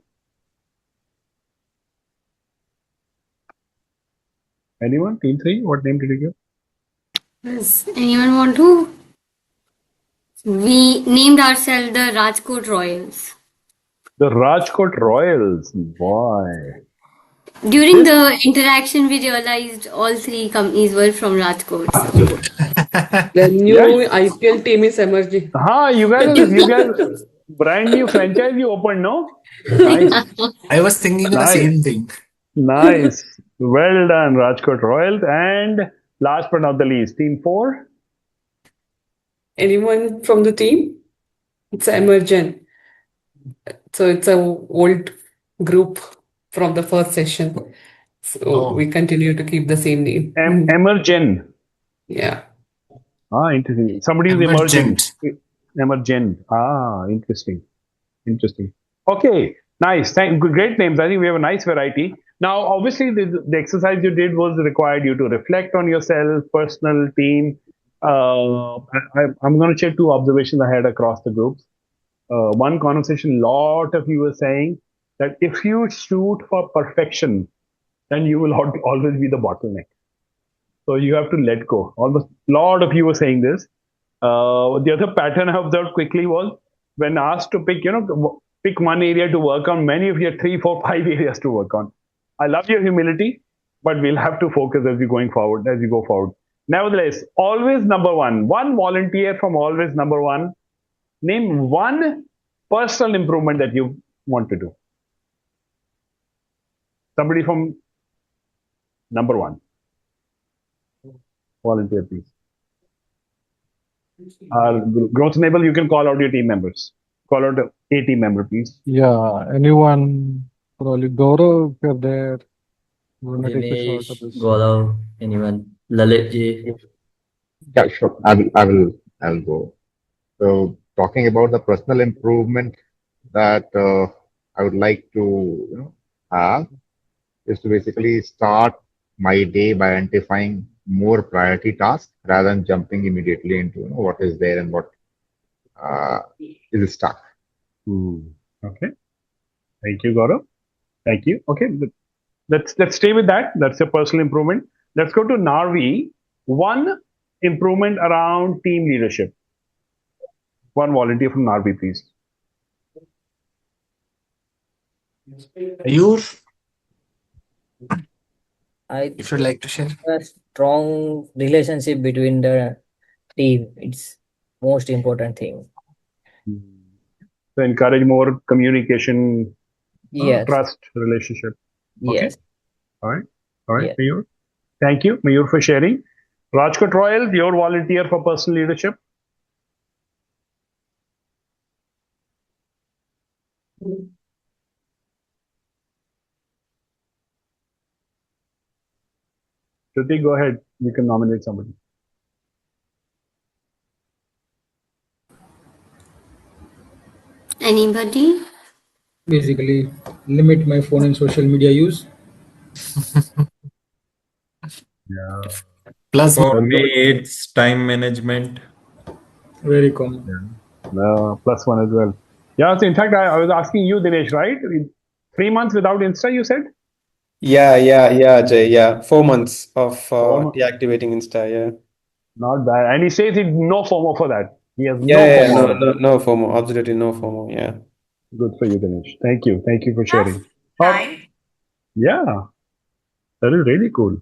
Anyone? Team three. What name did you give? Does anyone want to? We named ourselves the Rajkot Royals. The Rajkot Royals. Boy. During the interaction, we realized all three companies were from Rajkot. The new Yeah. IPL team is emerging. You guys, brand new franchise you opened, no? Nice. I was thinking the Nice. same thing. Nice. Well done, Rajkot Royals. And last but not the least, team four. Anyone from the team? It's Emergent. So it's a old group from the first session. So we continue to keep the same name. Emergent. Yeah. Interesting. Somebody is emerging. Emergent. Emergent. Interesting. Okay, nice. Great names. I think we have a nice variety. Now, obviously, the exercise you did was required you to reflect on yourself, personal, team. I'm going to share two observations I had across the groups. one conversation, lot of you were saying that if you shoot for perfection, then you will always be the bottleneck. So you have to let go. Almost a lot of you were saying this. The other pattern I observed quickly was when asked to pick, pick one area to work on, many of you had 3, 4, 5 areas to work on. I love your humility, but we'll have to focus as we go forward. Nevertheless, always number one volunteer from always number one. Name one personal improvement that you want to do. Somebody from number one. Volunteer, please. Growth enable, you can call out your team members. Call out a team member, please. Yeah, anyone? Probably Gaurav, if you're there. You want to take a shot at Dinesh, this? Gaurav, anyone? Lalit ji. Yeah, sure. I will go. So talking about the personal improvement that I would like to have is to basically start my day by identifying more priority tasks rather than jumping immediately into what is there and what is stuck. Okay. Thank you, Gaurav. Thank you. Okay. Let's stay with that. That's a personal improvement. Let's go to Narvi. One improvement around team leadership. One volunteer from Narvi, please. Ayur, I if you'd like to share. a strong relationship between the team. It's most important thing. So encourage more communication, Yes. trust, relationship. Okay. Yes. All right. All right, Yes. Mayur. Thank you, Mayur, for sharing. Rajkot Royal, your volunteer for personal leadership. Shruti, go ahead. You can nominate somebody. Anybody? Basically, limit my phone and social media use. Yeah. Plus, For me, it's time management. Very common. Plus one as well. Yeah, so in fact, I was asking you, Dinesh, right? 3 months without Insta, you said? Yeah, Ajay. Yeah, 4 months of 4 months. deactivating Insta. Yeah. Not bad. And he says he no FOMO for that. He has Yeah, no yeah, yeah. FOMO No, for that. no FOMO. Absolutely no FOMO. Yeah. Good for you, Dinesh. Thank you. Thank you for sharing. Time. Yeah, that is really cool.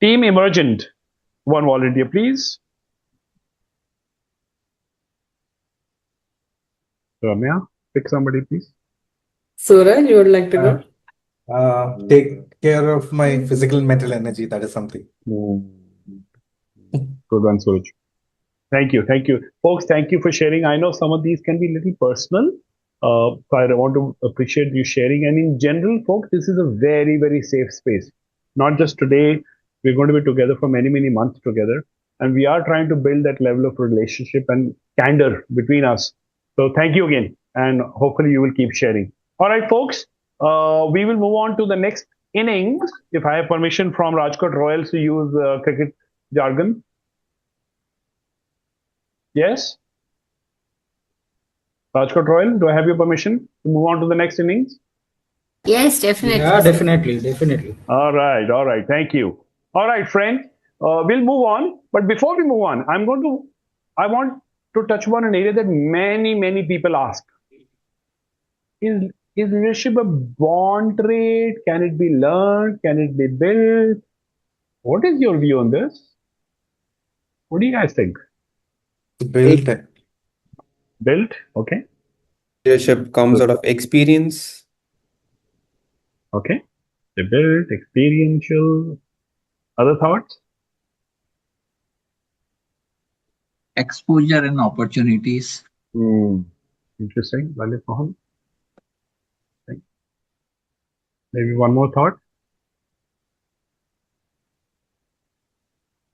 Team Emergent. One volunteer, please. Ramya, pick somebody, please. Suraj, you would like to go? Take care of my physical mental energy. That is something. Good one, Suraj. Thank you. Thank you. Folks, thank you for sharing. I know some of these can be a little personal. So I want to appreciate you sharing. And in general, folks, this is a very, very safe space. Not just today. We're going to be together for many, many months together. And we are trying to build that level of relationship and candor between us. So thank you again. And hopefully you will keep sharing. All right, folks. We will move on to the next innings. If I have permission from Rajkot Royals to use cricket jargon. Yes? Rajkot Royal, do I have your permission to move on to the next innings? Yes, definitely. Yeah, definitely. All right. Thank you. All right, friend. We'll move on. But before we move on, I want to touch upon an area that many, many people ask. Is leadership a born trait? Can it be learned? Can it be built? What is your view on this? What do you guys think? Built. Built? Okay. Leadership comes out of experience. Okay. They built, experiential. Other thoughts? Exposure and opportunities. Interesting. Lalit Mohan. Maybe one more thought.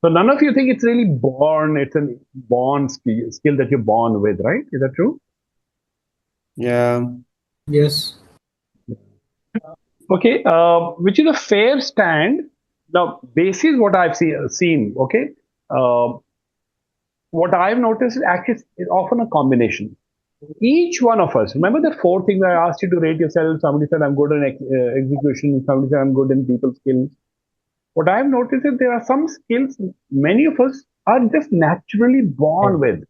So none of you think it's really born, it's a born skill that you're born with, right? Is that true? Yeah. Yes. Okay, which is a fair stand. Now, basis what I've seen, okay, what I've noticed is actually is often a combination. Each one of us, remember the four things I asked you to rate yourself? Somebody said I'm good in execution, somebody said I'm good in people skills. What I've noticed is there are some skills many of us are just naturally born with.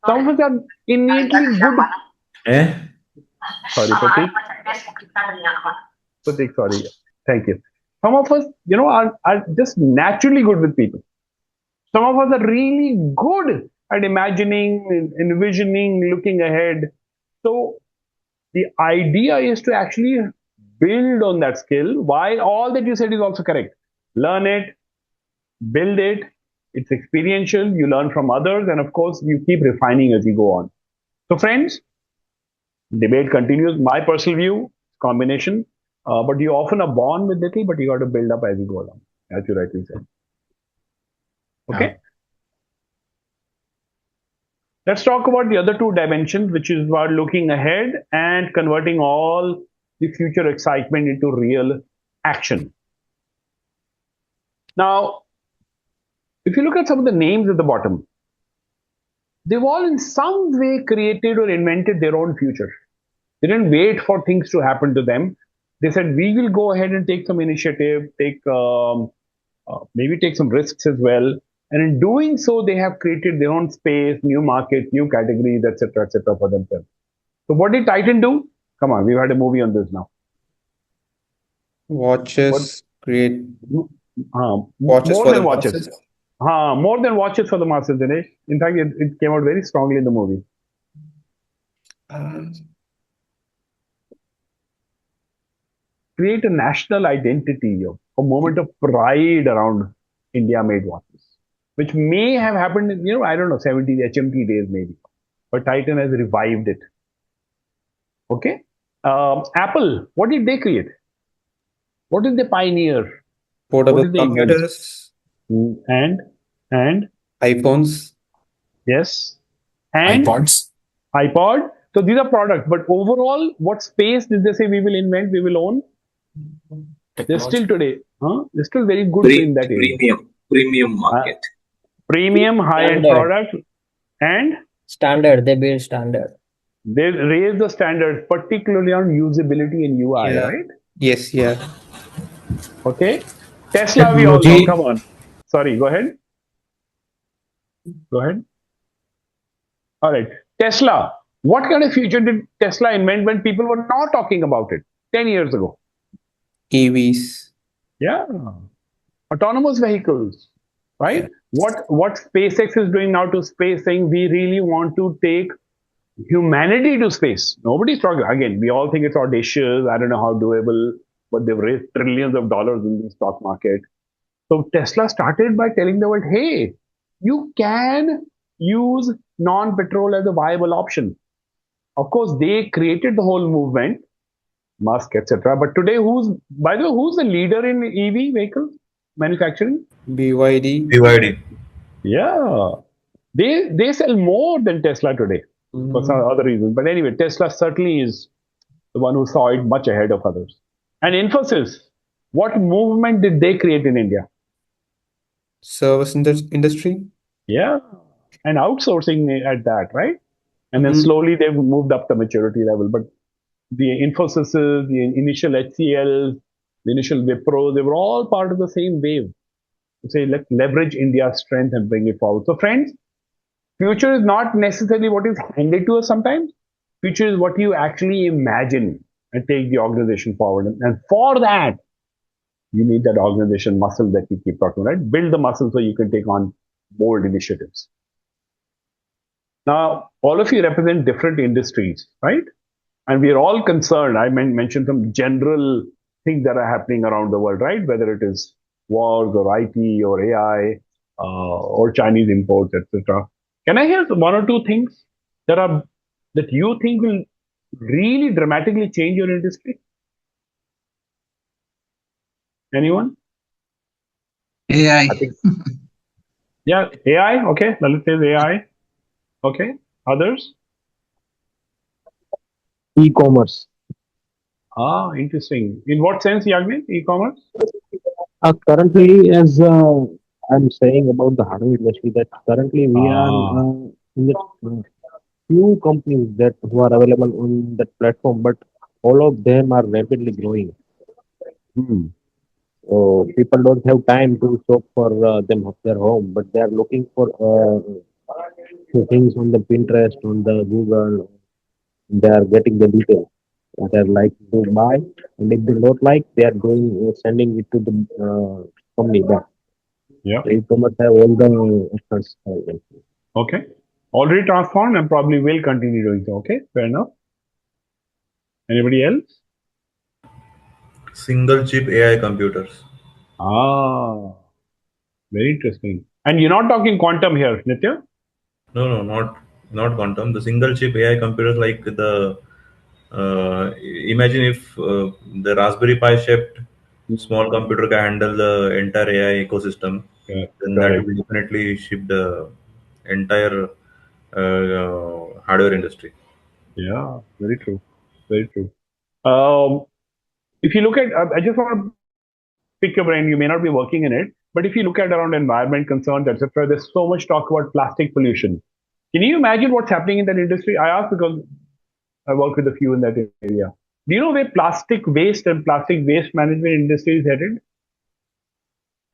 Some of us are innately good. Eh? Sorry, Pratik. Pratik, sorry. Thank you. Some of us, are just naturally good with people. Some of us are really good at imagining, envisioning, looking ahead. So the idea is to actually build on that skill. While all that you said is also correct. Learn it, build it. It's experiential. You learn from others, and of course, you keep refining as you go on. So, friends, debate continues. My personal view, combination. But you often are born with little, but you got to build up as you go along, as you rightly said. Okay. Let's talk about the other two dimensions, which is about looking ahead and converting all the future excitement into real action. Now, if you look at some of the names at the bottom, they've all in some way created or invented their own future. They didn't wait for things to happen to them. They said, we will go ahead and take some initiative, maybe take some risks as well. And in doing so, they have created their own space, new markets, new categories, etc., for themselves. So what did Titan do? Come on, we've had a movie on this now. Watches create watches more for than the watches. masses. More than watches for the masses, Dinesh. In fact, it came out very strongly in the movie. Create a national identity, a moment of pride around India-made watches, which may have happened in, I don't know, 70s HMT days maybe. But Titan has revived it. Okay? Apple, what did they create? What did they pioneer? Portable What did they invent? computers. And iPhones. Yes. And iPod. So these are products. But overall, what space did they say we will invent, we will own? They're still today. They're still very good in that area. Premium market. Premium high-end product and standard. They build standard. They raise the standards, particularly on usability and UI, right? Yes, yeah. Okay. Tesla, we all know. Come on. Sorry, go ahead. Go ahead. All right. Tesla. What kind of future did Tesla invent when people were not talking about it 10 years ago? EVs. Yeah. Autonomous vehicles, right? Yeah. What SpaceX is doing now to space, saying we really want to take humanity to space. Nobody's talking. Again, we all think it's audacious. I don't know how doable, but they've raised trillions of dollars in the stock market. So Tesla started by telling the world, hey, you can use non-petrol as a viable option. Of course, they created the whole movement, Musk, etc. But today, by the way, who's the leader in EV vehicles manufacturing? BYD. Yeah. They sell more than Tesla today for some other reasons. But anyway, Tesla certainly is the one who saw it much ahead of others. And Infosys, what movement did they create in India? Service industry. Yeah. And outsourcing at that, right? And then slowly they've moved up the maturity level. But the Infosys, the initial HCL, the initial Wipro, they were all part of the same wave. To say, let's leverage India's strength and bring it forward. So friends, future is not necessarily what is handed to us sometimes. Future is what you actually imagine and take the organization forward. And for that, you need that organization muscle that you keep talking about, right? Build the muscle so you can take on bold initiatives. Now, all of you represent different industries, right? And we are all concerned. I mentioned some general things that are happening around the world, right? Whether it is wars or IT or AI or Chinese imports, etc. Can I hear one or two things that you think will really dramatically change your industry? Anyone? AI. Yeah, AI. Okay, let's say AI. Okay, others? E-commerce. Interesting. In what sense, Yagni? E-commerce? Currently, as I'm saying about the hardware industry, that currently we are in the few companies that who are available on that platform, but all of them are rapidly growing. Hmm. So people don't have time to shop for their home, but they are looking for things on the Pinterest, on the Google. They are getting the details what they are like to buy, and if they don't like, they are going sending it to the company back. Yeah. So e-commerce have all the options. Okay. Already transformed and probably will continue doing so. Okay. Fair enough. Anybody else? Single chip AI computers. Ah, very interesting. And you're not talking quantum here, Nitya? No, no, not quantum. The single chip AI computers like the imagine if the Raspberry Pi shaped small computer can handle the entire AI ecosystem, Yeah, then that correct. will definitely shift the entire hardware industry. Yeah, very true. Very true. If you look at, I just want to pick your brain. You may not be working in it, but if you look at around environment concerns, etc., there's so much talk about plastic pollution. Can you imagine what's happening in that industry? I ask because I work with a few in that area. Do you know where plastic waste and plastic waste management industry is headed?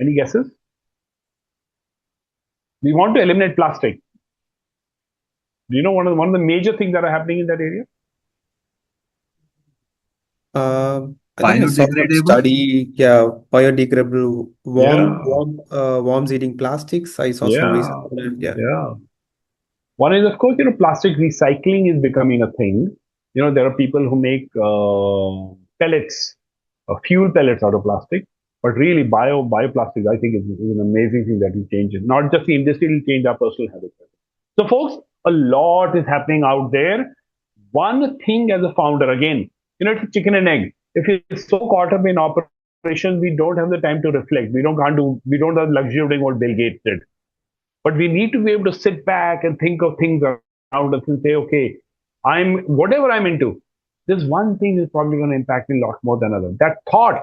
Any guesses? We want to eliminate plastic. Do you know one of the major things that are happening in that area? I think I saw some Biodegradable. study, yeah, biodegradable Yeah, worms eating plastics. I saw some research yeah, on it. Yeah. yeah. One is, of course, plastic recycling is becoming a thing. There are people who make pellets, fuel pellets out of plastic. But really, bioplastics, I think, is an amazing thing that will change it. Not just the industry, it will change our personal habits. So, folks, a lot is happening out there. One thing as a founder, again, it's a chicken and egg. If you're so caught up in operations, we don't have the time to reflect. We don't have the luxury of doing what Bill Gates did. But we need to be able to sit back and think of things around us and say, okay, whatever I'm into, this one thing is probably going to impact me a lot more than others. That thought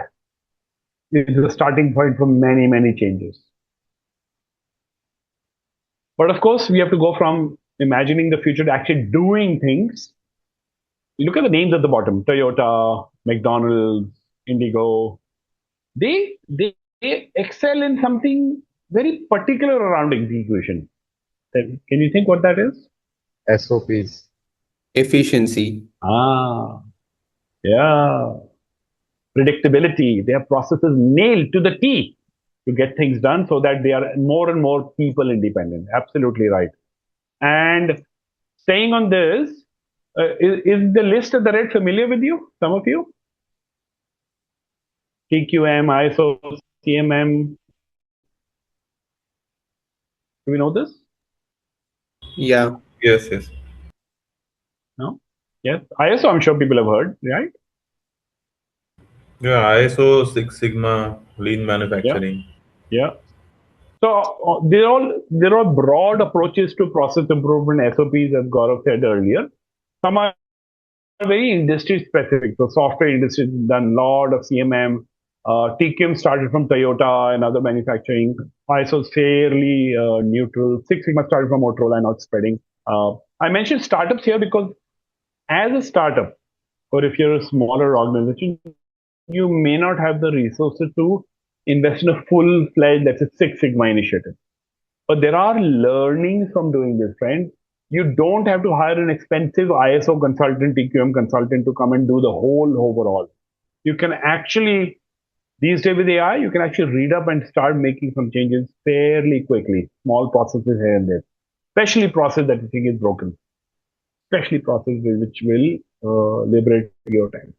is the starting point for many, many changes. But of course, we have to go from imagining the future to actually doing things. You look at the names at the bottom: Toyota, McDonald's, Indigo. They excel in something very particular around execution. Can you think what that is? SOPs. Efficiency. Ah, yeah. Predictability. They have processes nailed to the T to get things done so that they are more and more people independent. Absolutely right. And staying on this, is the list at the red familiar with you? Some of you? TQM, ISO, CMM. Do we know this? Yeah. Yes, yes. No? Yes. ISO, I'm sure people have heard, right? Yeah, ISO, Six Sigma, lean Yeah. manufacturing. Yeah. So they're all broad approaches to process improvement SOPs, as Gaurav said earlier. Some are very industry specific. So software industry has done a lot of CMM. TQM started from Toyota and other manufacturing. ISO is fairly neutral. Six Sigma started from Motorola, not spreading. I mentioned startups here because as a startup, or if you're a smaller organization, you may not have the resources to invest in a full-fledged, let's say, Six Sigma initiative. But there are learnings from doing this, friends. You don't have to hire an expensive ISO consultant, TQM consultant to come and do the whole overall. You can actually, these days with AI, you can actually read up and start making some changes fairly quickly. Small processes here and there, especially process that you think is broken, especially processes which will liberate your time.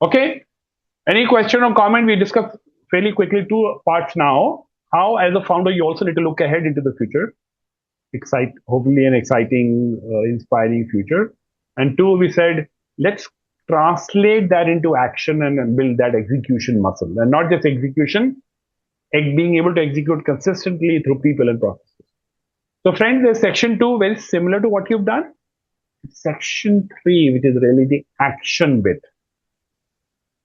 Okay. Any question or comment? We discussed fairly quickly two parts now. How, as a founder, you also need to look ahead into the future. Hopefully an exciting, inspiring future. And two, we said, let's translate that into action and build that execution muscle. And not just execution, being able to execute consistently through people and processes. So friends, there's section 2, very similar to what you've done. Section 3, which is really the action bit.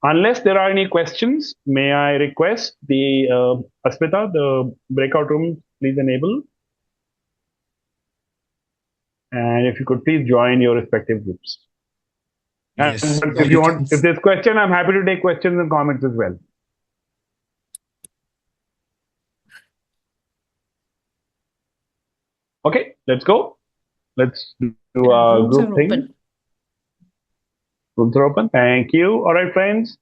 Unless there are any questions, may I request the Asmita, the breakout room, please enable. And if you could please join your respective groups. And Yes. So if you you can. want, if there's question, I'm happy to take questions and comments as well. Okay, let's go. Let's do a Rooms group are thing. open. Rooms are open. Thank you. All right, friends.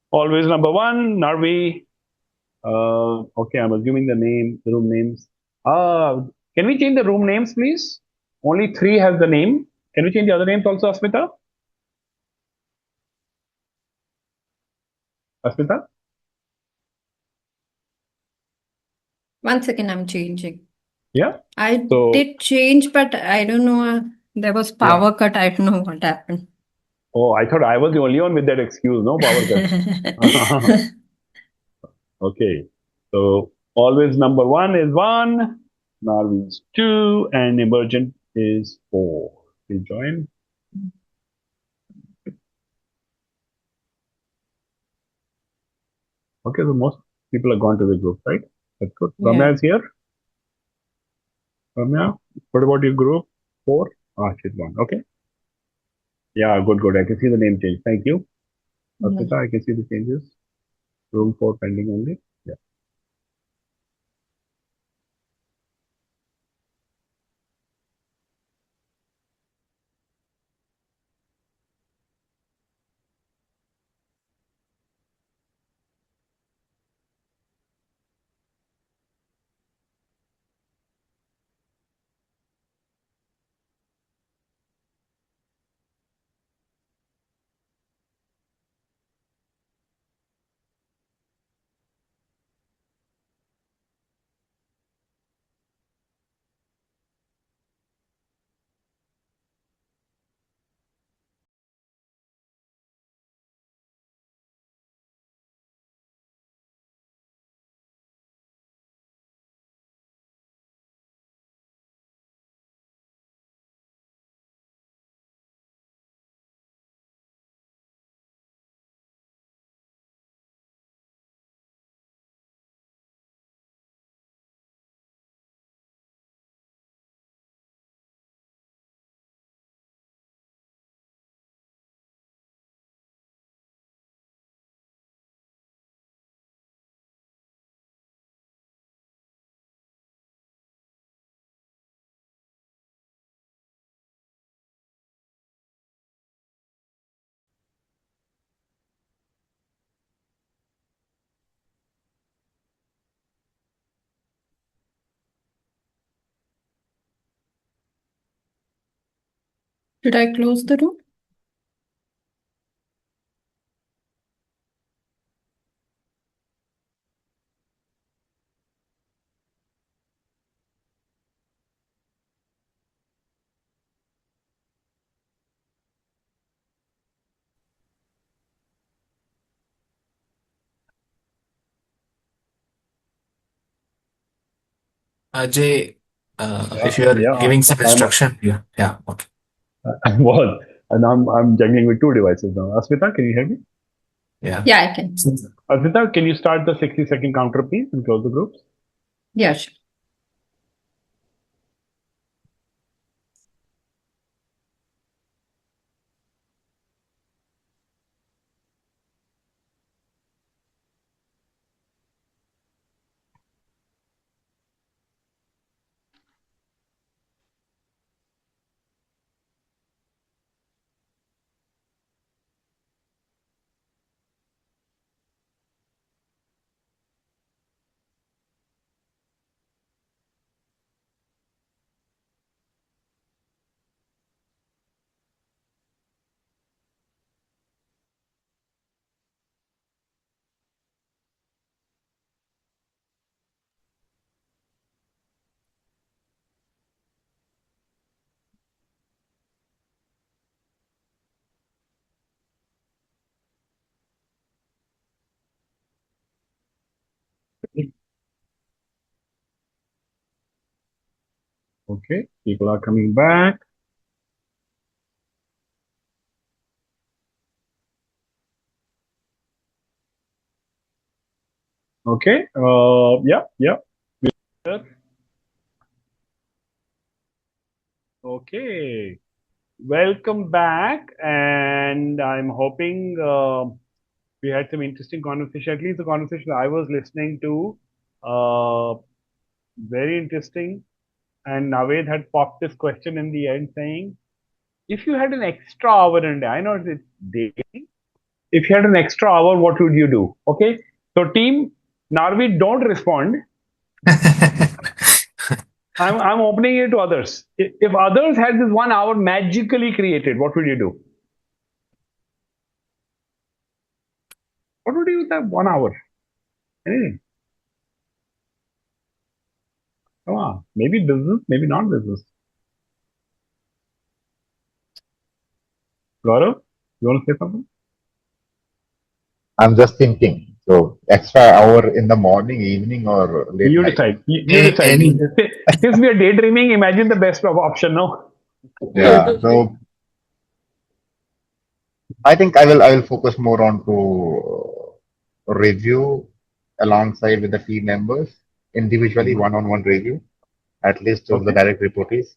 Always number one, Narvi. Okay, I'm assuming the room names. Can we change the room names, please? Only three has the name. Can we change the other names also, Asmita? Asmita? 1 second, I'm changing. Yeah. I So did change, but I don't know. There was yeah. power cut. I don't know what happened. Oh, I thought I was the only one with that excuse. No power cut. Okay. So always number one is one. Narvi is two, and emergent is four. Please join. Okay, so most people have gone to the group, right? That's good. Yeah. Ramya is here. Ramya, what about your group? Four? Ah, she's gone. Okay. Yeah, good, good. I can see the name change. Thank you. Mhm. Asmita, I can see the changes. Room four pending only. Yeah. Should I close the room? Ajay, Yeah. if you are Yeah. giving some instruction, yeah, yeah, okay. I was. And I'm juggling with two devices now. Asmita, can you hear me? Yeah. Yeah, I can. Asmita, can you start the 60-second counter, please, and close the groups? Yeah, sure. Okay, people are coming back. Okay, yeah. So Okay. Welcome back. And I'm hoping we had some interesting conversation. At least the conversation I was listening to, very interesting. And Naved had popped this question in the end saying, if you had an extra hour in a day, I know it's daily. If you had an extra hour, what would you do? Okay. So, team, Narvi, don't respond. I'm opening it to others. If others had this 1 hour magically created, what would you do? What would you do with that 1 hour? Anything. Come on. Maybe business, maybe not business. Gaurav, you want to say something? I'm just thinking. So extra hour in the morning, evening, or late You night. decide. You decide. Since we are daydreaming, imagine the best of option, no? Yeah. So I think I will focus more on to review alongside with the team members individually, one-on-one review, at least of the Okay. direct reportees.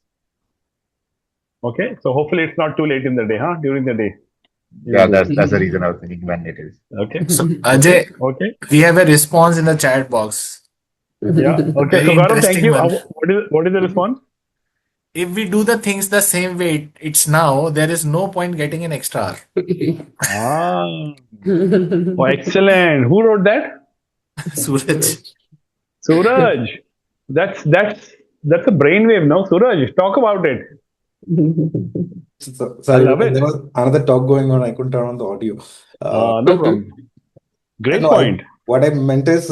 Okay. So hopefully it's not too late in the day, huh? During the day. You Yeah, will do that's the it. reason I was thinking when it is. Okay. So, Okay. Ajay, Okay. we have a response in the chat box. Yeah. Okay. So Very Gaurav, thank interesting you. one. What is the response? If we do the things the same way it's now, there is no point getting an extra hour. Ah. Oh, excellent. Who wrote that? Suraj. Suraj. That's a brainwave, no? Suraj, talk about it. I Sorry, love it. there was another talk going on. I couldn't turn on the audio. No problem. Great No, point. what I meant is,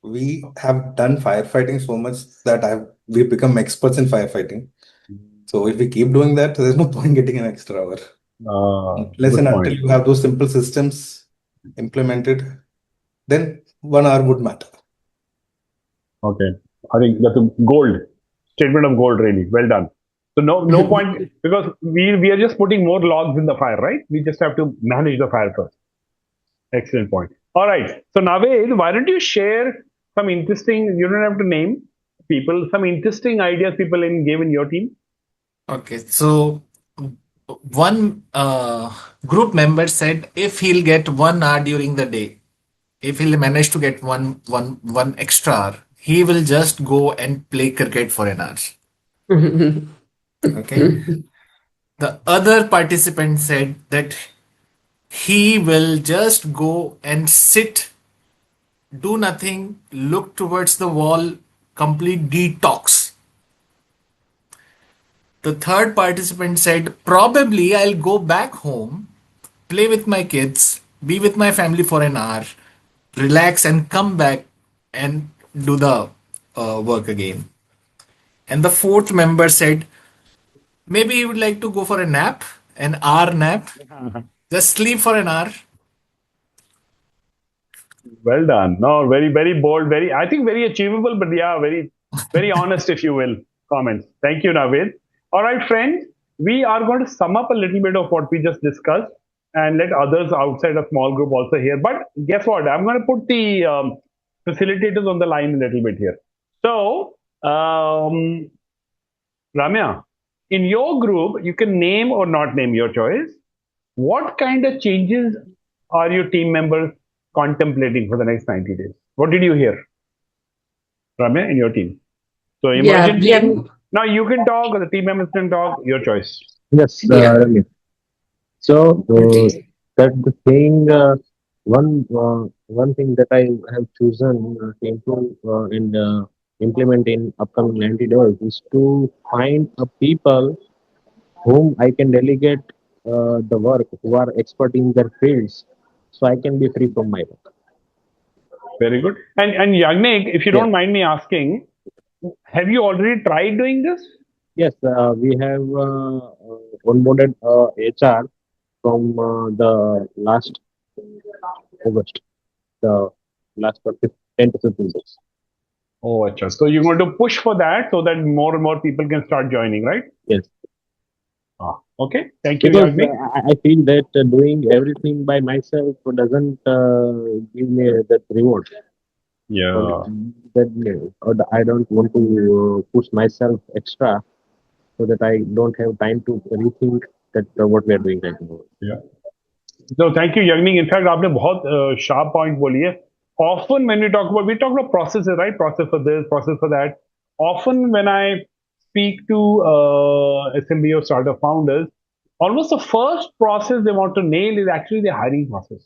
we have done firefighting so much that we've become experts in firefighting. So if we keep doing that, there's no point getting an extra hour. Unless Good and point. until you have those simple systems implemented, then 1 hour would matter. Okay. I think that's a gold statement of gold, really. Well done. So no point because we are just putting more logs in the fire, right? We just have to manage the fire first. Excellent point. All right. So Naved, why don't you share some interesting? You don't have to name people. Some interesting ideas people gave in your team. Okay, so one group member said if he'll get 1 hour during the day, if he'll manage to get one extra hour, he will just go and play cricket for an hour. Okay. The other participant said that he will just go and sit, do nothing, look towards the wall, complete detox. The third participant said, probably I'll go back home, play with my kids, be with my family for an hour, relax, and come back and do the work again. And the fourth member said, maybe he would like to go for a nap, an hour nap, just sleep for an hour. Well done. No, very, very bold, I think very achievable, but yeah, very, very honest, if you will, comments. Thank you, Navid. All right, friends, we are going to sum up a little bit of what we just discussed and let others outside a small group also hear. But guess what? I'm going to put the facilitators on the line a little bit here. So, Ramya, in your group, you can name or not name your choice. What kind of changes are your team members contemplating for the next 90 days? What did you hear, Ramya, in your team? So, Yeah, emergent we have. team. Now, you can talk, or the team members can talk, your choice. Yes, Yeah. Ramesh. So that the thing, one thing that I have chosen to improve and implement in upcoming 90 days is to find a people whom I can delegate the work, who are expert in their fields, so I can be free from my work. Very good. And Yagnik, if you Yeah. don't mind me asking, have you already tried doing this? Yes, we have onboarded HR from the last August, the last 10 to 15 days. Oh, achha. So you're going to push for that so that more and more people can start joining, right? Yes. Okay. Thank you, Because Yagnik. I feel that doing everything by myself doesn't give me that reward. Yeah. I don't want to push myself extra so that I don't have time to rethink that what we are doing right now. Yeah. So thank you, Yagnik. In fact, आपने बहुत sharp point बोली है. Often when we talk about processes, right? Process for this, process for that. Often when I speak to SMB or startup founders, almost the first process they want to nail is actually the hiring process.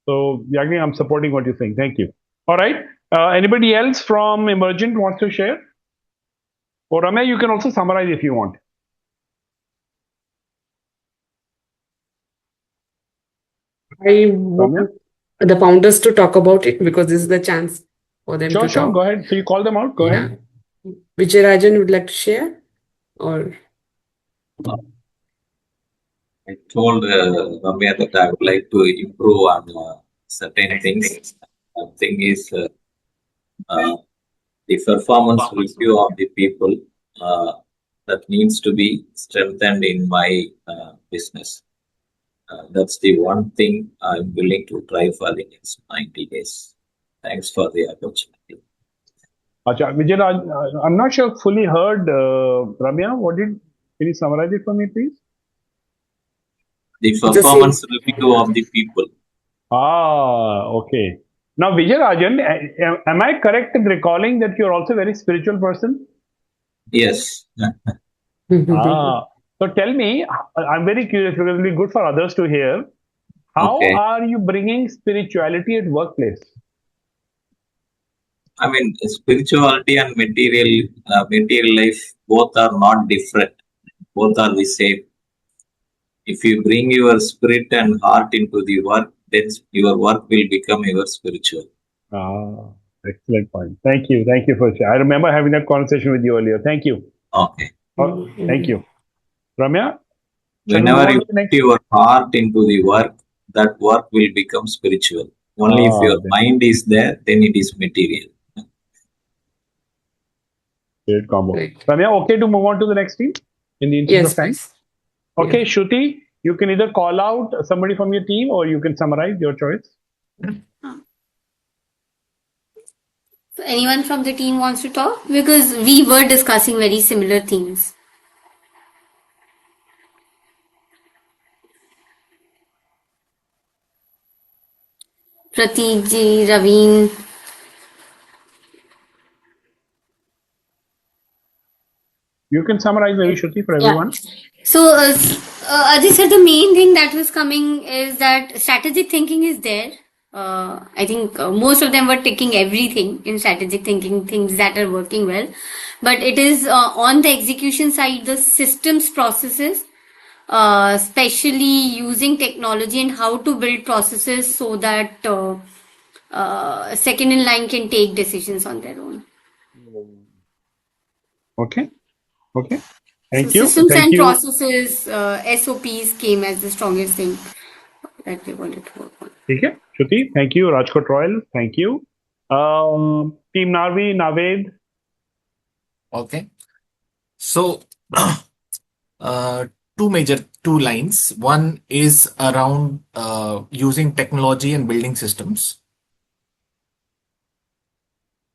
So Yagnik, I'm supporting what you're saying. Thank you. All right. Anybody else from Emergent wants to share? Or Ramya, you can also summarize if you want. I want the founders to talk about it because this is the chance for them to Sure. talk. Go ahead. So you call them out. Go ahead. Vijay Rajan would like to share, or I told Ramya that I would like to improve on certain things. One thing is uh, the performance review of the people uh, that needs to be strengthened in my business. That's the one thing I'm willing to try for the next 90 days. Thanks for the opportunity. Acha, Vijay, I'm not sure fully heard Ramya. Can you summarize it for me, please? The performance review of the people. Okay. Now, Vijay Rajan, am I correct in recalling that you're also a very spiritual person? Yes. So tell me, I'm very curious because it'll be good for others to hear. How Okay. are you bringing spirituality at workplace? I mean, spirituality and material life both are not different. Both are the same. If you bring your spirit and heart into the work, then your work will become your spiritual. Excellent point. Thank you. Thank you for sharing. I remember having that conversation with you earlier. Thank you. Okay. Thank you. Ramya? Whenever you put your heart into the work, that work will become spiritual. Only if your mind is there, then it is material. Great combo. Ramya, okay to move on to the next team in the interest of time? please. Okay, Shruti, you can either call out somebody from your team or you can summarize your choice. So anyone from the team wants to talk? Because we were discussing very similar things. Prateek ji, Raveen. You can summarize maybe, Shruti, for everyone. So, Ajay said the main thing that was coming is that strategic thinking is there. I think most of them were ticking everything in strategic thinking, things that are working well. But it is on the execution side, the systems processes, especially using technology and how to build processes so that second in line can take decisions on their own. Okay. Okay. So Thank you. systems Thank and you. processes, SOPs came as the strongest thing that they wanted to work on. Okay. Shruti, thank you. Rajkot Royal, thank you. Team Narvi, Naved. Okay. So, uh, two lines. One is around using technology and building systems.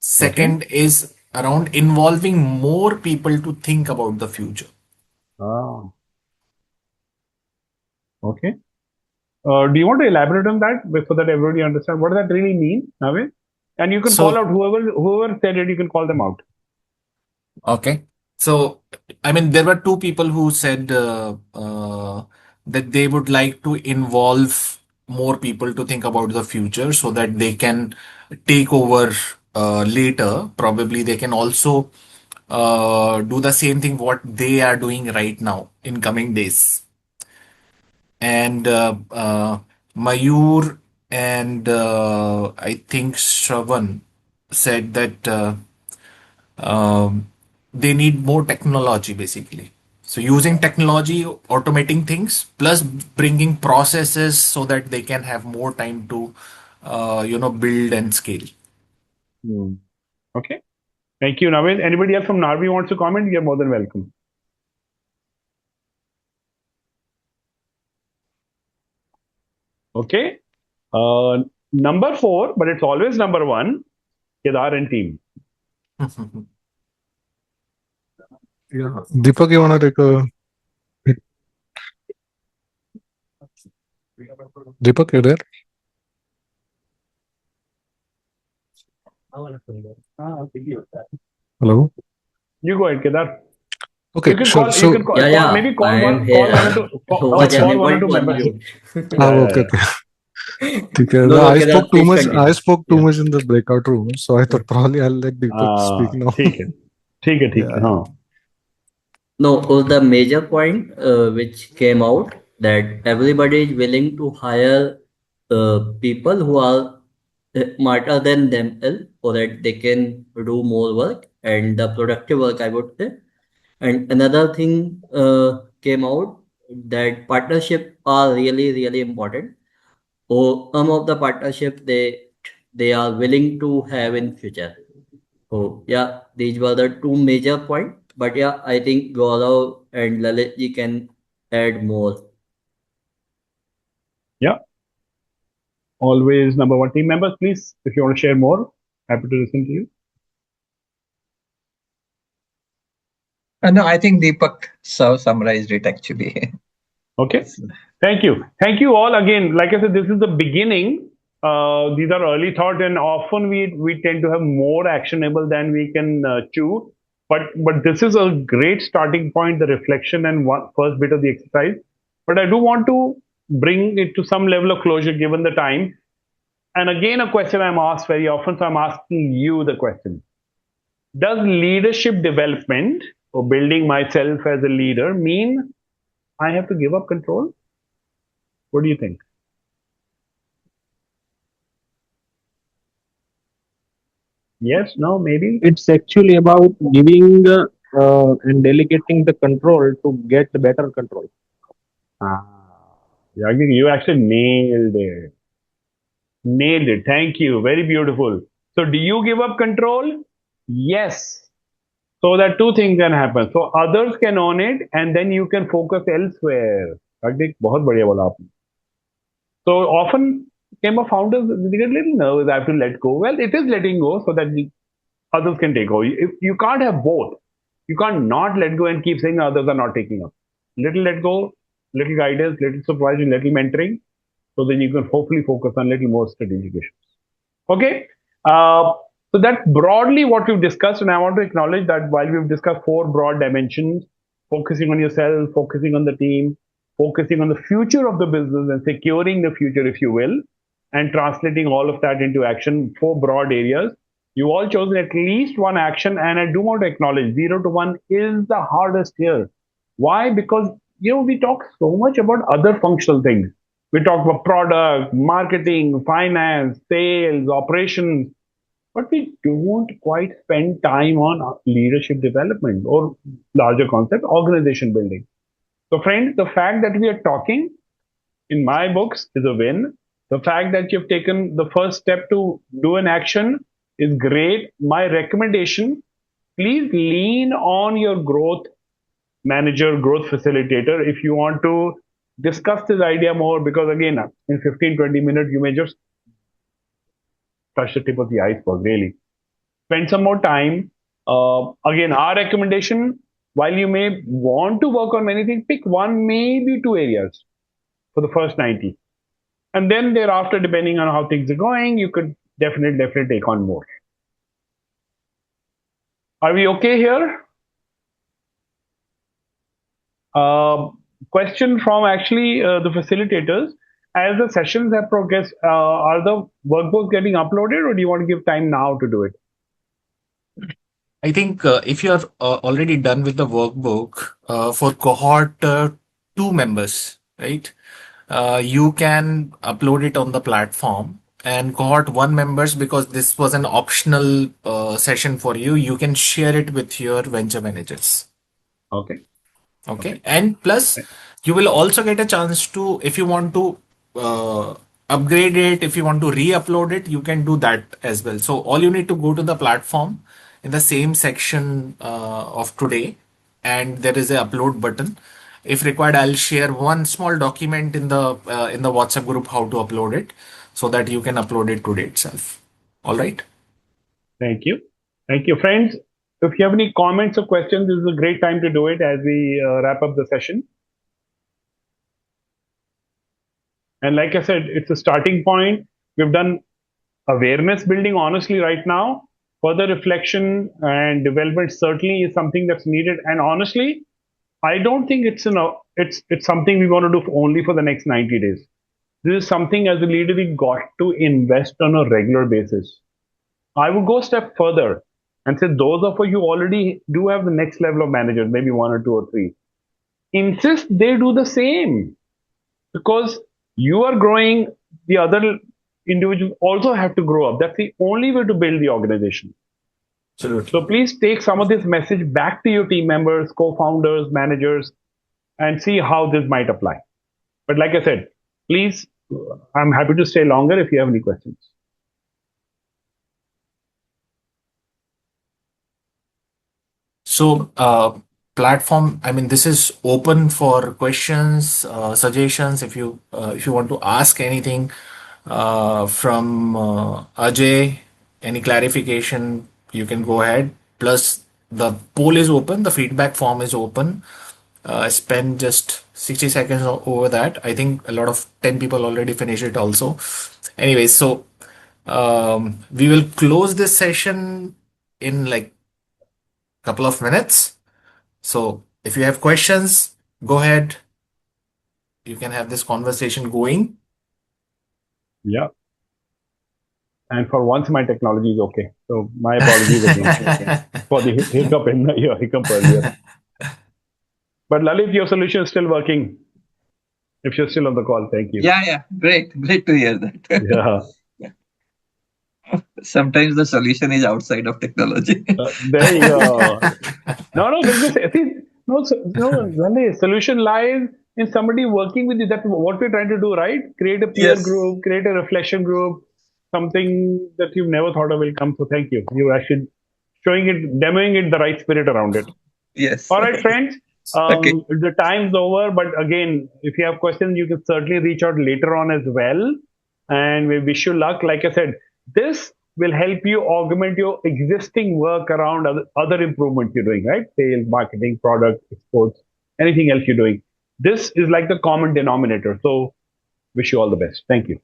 Second is around involving more people to think about the future. Okay. Do you want to elaborate on that so that everybody understands what does that really mean, Naved? And you can call out whoever said it. You can call them out. Okay. So, I mean, there were two people who said that they would like to involve more people to think about the future so that they can take over later. Probably they can also do the same thing what they are doing right now in coming days. And Mayur and I think Shravan said that they need more technology basically. So using technology, automating things, plus bringing processes so that they can have more time to, build and scale. Okay. Thank you, Naved. Anybody else from Narvi wants to comment? You're more than welcome. Okay. Number 4, but it's always number 1. Kedar and team. Yeah. Deepak, you wanna take a Deepak, you there? Hello. You go ahead, Kedar. Okay, You can sure. call. You can So, call. Yeah, yeah, Maybe I call am one. Call here. one or two. Watch out, Call one or point two to members. unmute. Yeah, yeah, okay, yeah. okay. ठीक है. No, No, no, I Kedar, spoke too please much. I continue. spoke too Yeah. much in the breakout room, so I thought probably I'll let Deepak speak now. ठीक है, ठीक है, ठीक है. Yeah. हाँ. No, the major point which came out that everybody is willing to hire people who are smarter than themselves so that they can do more work and the productive work, I would say. And another thing came out that partnership are really, really important. Or some of the partnership they are willing to have in future. So yeah, these were the two major points. But yeah, I think Gaurav and Lalit ji can add more. Yeah. Always number one team members, please. If you want to share more, happy to listen to you. No, I think Deepak summarized it actually. Okay. Thank you. Thank you all again. Like I said, this is the beginning. These are early thought, and often we tend to have more actionable than we can chew. But this is a great starting point, the reflection and one first bit of the exercise. But I do want to bring it to some level of closure given the time. And again, a question I'm asked very often, so I'm asking you the question. Does leadership development or building myself as a leader mean I have to give up control? What do you think? Yes, no, maybe? It's actually about giving and delegating the control to get better control. Ah, yeah, you actually nailed it. Nailed it. Thank you. Very beautiful. So, do you give up control? Yes. So that two things can happen. So others can own it, and then you can focus elsewhere. Hardik, बहुत बढ़िया बोला आपने. So often, Camera founders they get a little nervous. I have to let go. Well, it is letting go so that the others can take over. If you can't have both, you can't not let go and keep saying others are not taking up. Little let go, little guidance, little supervision, little mentoring. So then you can hopefully focus on little more strategic issues. Okay. So that's broadly what we've discussed, and I want to acknowledge that while we've discussed four broad dimensions, focusing on yourself, focusing on the team, focusing on the future of the business and securing the future, if you will, and translating all of that into action, four broad areas. You all chosen at least one action, and I do want to acknowledge 0 to 1 is the hardest here. Why? Because we talk so much about other functional things. We talk about product, marketing, finance, sales, operations, but we don't quite spend time on leadership development or larger concept, organization building. So, friends, the fact that we are talking in my books is a win. The fact that you've taken the first step to do an action is great. My recommendation, please lean on your growth manager, growth facilitator if you want to discuss this idea more, because again, in 15-20 minutes, you may just touch the tip of the iceberg, really. Spend some more time. Again, our recommendation, while you may want to work on many things, pick one, maybe two areas for the first 90. And then thereafter, depending on how things are going, you could definitely take on more. Are we okay here? Question from actually the facilitators. As the sessions have progressed, are the workbooks getting uploaded, or do you want to give time now to do it? I think if you are already done with the workbook for cohort 2 members, right? You can upload it on the platform. And cohort 1 members, because this was an optional session for you, you can share it with your venture managers. Okay. Okay. And plus, you will also get a chance to, if you want to upgrade it, if you want to re-upload it, you can do that as well. So all you need to go to the platform in the same section of today, and there is a upload button. If required, I'll share one small document in the WhatsApp group how to upload it, so that you can upload it today itself. All right. Thank you. Thank you, friends. If you have any comments or questions, this is a great time to do it as we wrap up the session. And like I said, it's a starting point. We've done awareness building honestly right now. Further reflection and development certainly is something that's needed. And honestly, I don't think it's something we want to do only for the next 90 days. This is something as a leader we got to invest on a regular basis. I would go a step further and say those of you who already do have the next level of managers, maybe one or two or three, insist they do the same, because you are growing, the other individuals also have to grow up. That's the only way to build the organization. Absolutely. So please take some of this message back to your team members, co-founders, managers, and see how this might apply. But like I said, please, I'm happy to stay longer if you have any questions. So, platform, I mean, this is open for questions, suggestions. If you want to ask anything from Ajay, any clarification, you can go ahead. Plus, the poll is open, the feedback form is open. I spent just 60 seconds over that. I think a lot of 10 people already finished it also. Anyway, so we will close this session in like a couple of minutes. So if you have questions, go ahead. You can have this conversation going. Yeah. And for once, my technology is okay. So my apologies again for the hiccup hiccup earlier. But Lalit, your solution is still working. If you're still on the call, thank you. Yeah. Great to hear that. Yeah. Sometimes the solution is outside of technology. There you go. No, because see, the solution lies in somebody working with you. That's what we're trying to do, right? Create a peer Yes. group, create a reflection group, something that you've never thought of will come. So thank you. You're actually demoing it the right spirit around it. Yes. All right, friends. Okay. The time's over, but again, if you have questions, you can certainly reach out later on as well. And we wish you luck. Like I said, this will help you augment your existing work around other improvements you're doing, right? Sales, marketing, product, exports, anything else you're doing. This is like the common denominator. So, wish you all the best. Thank you.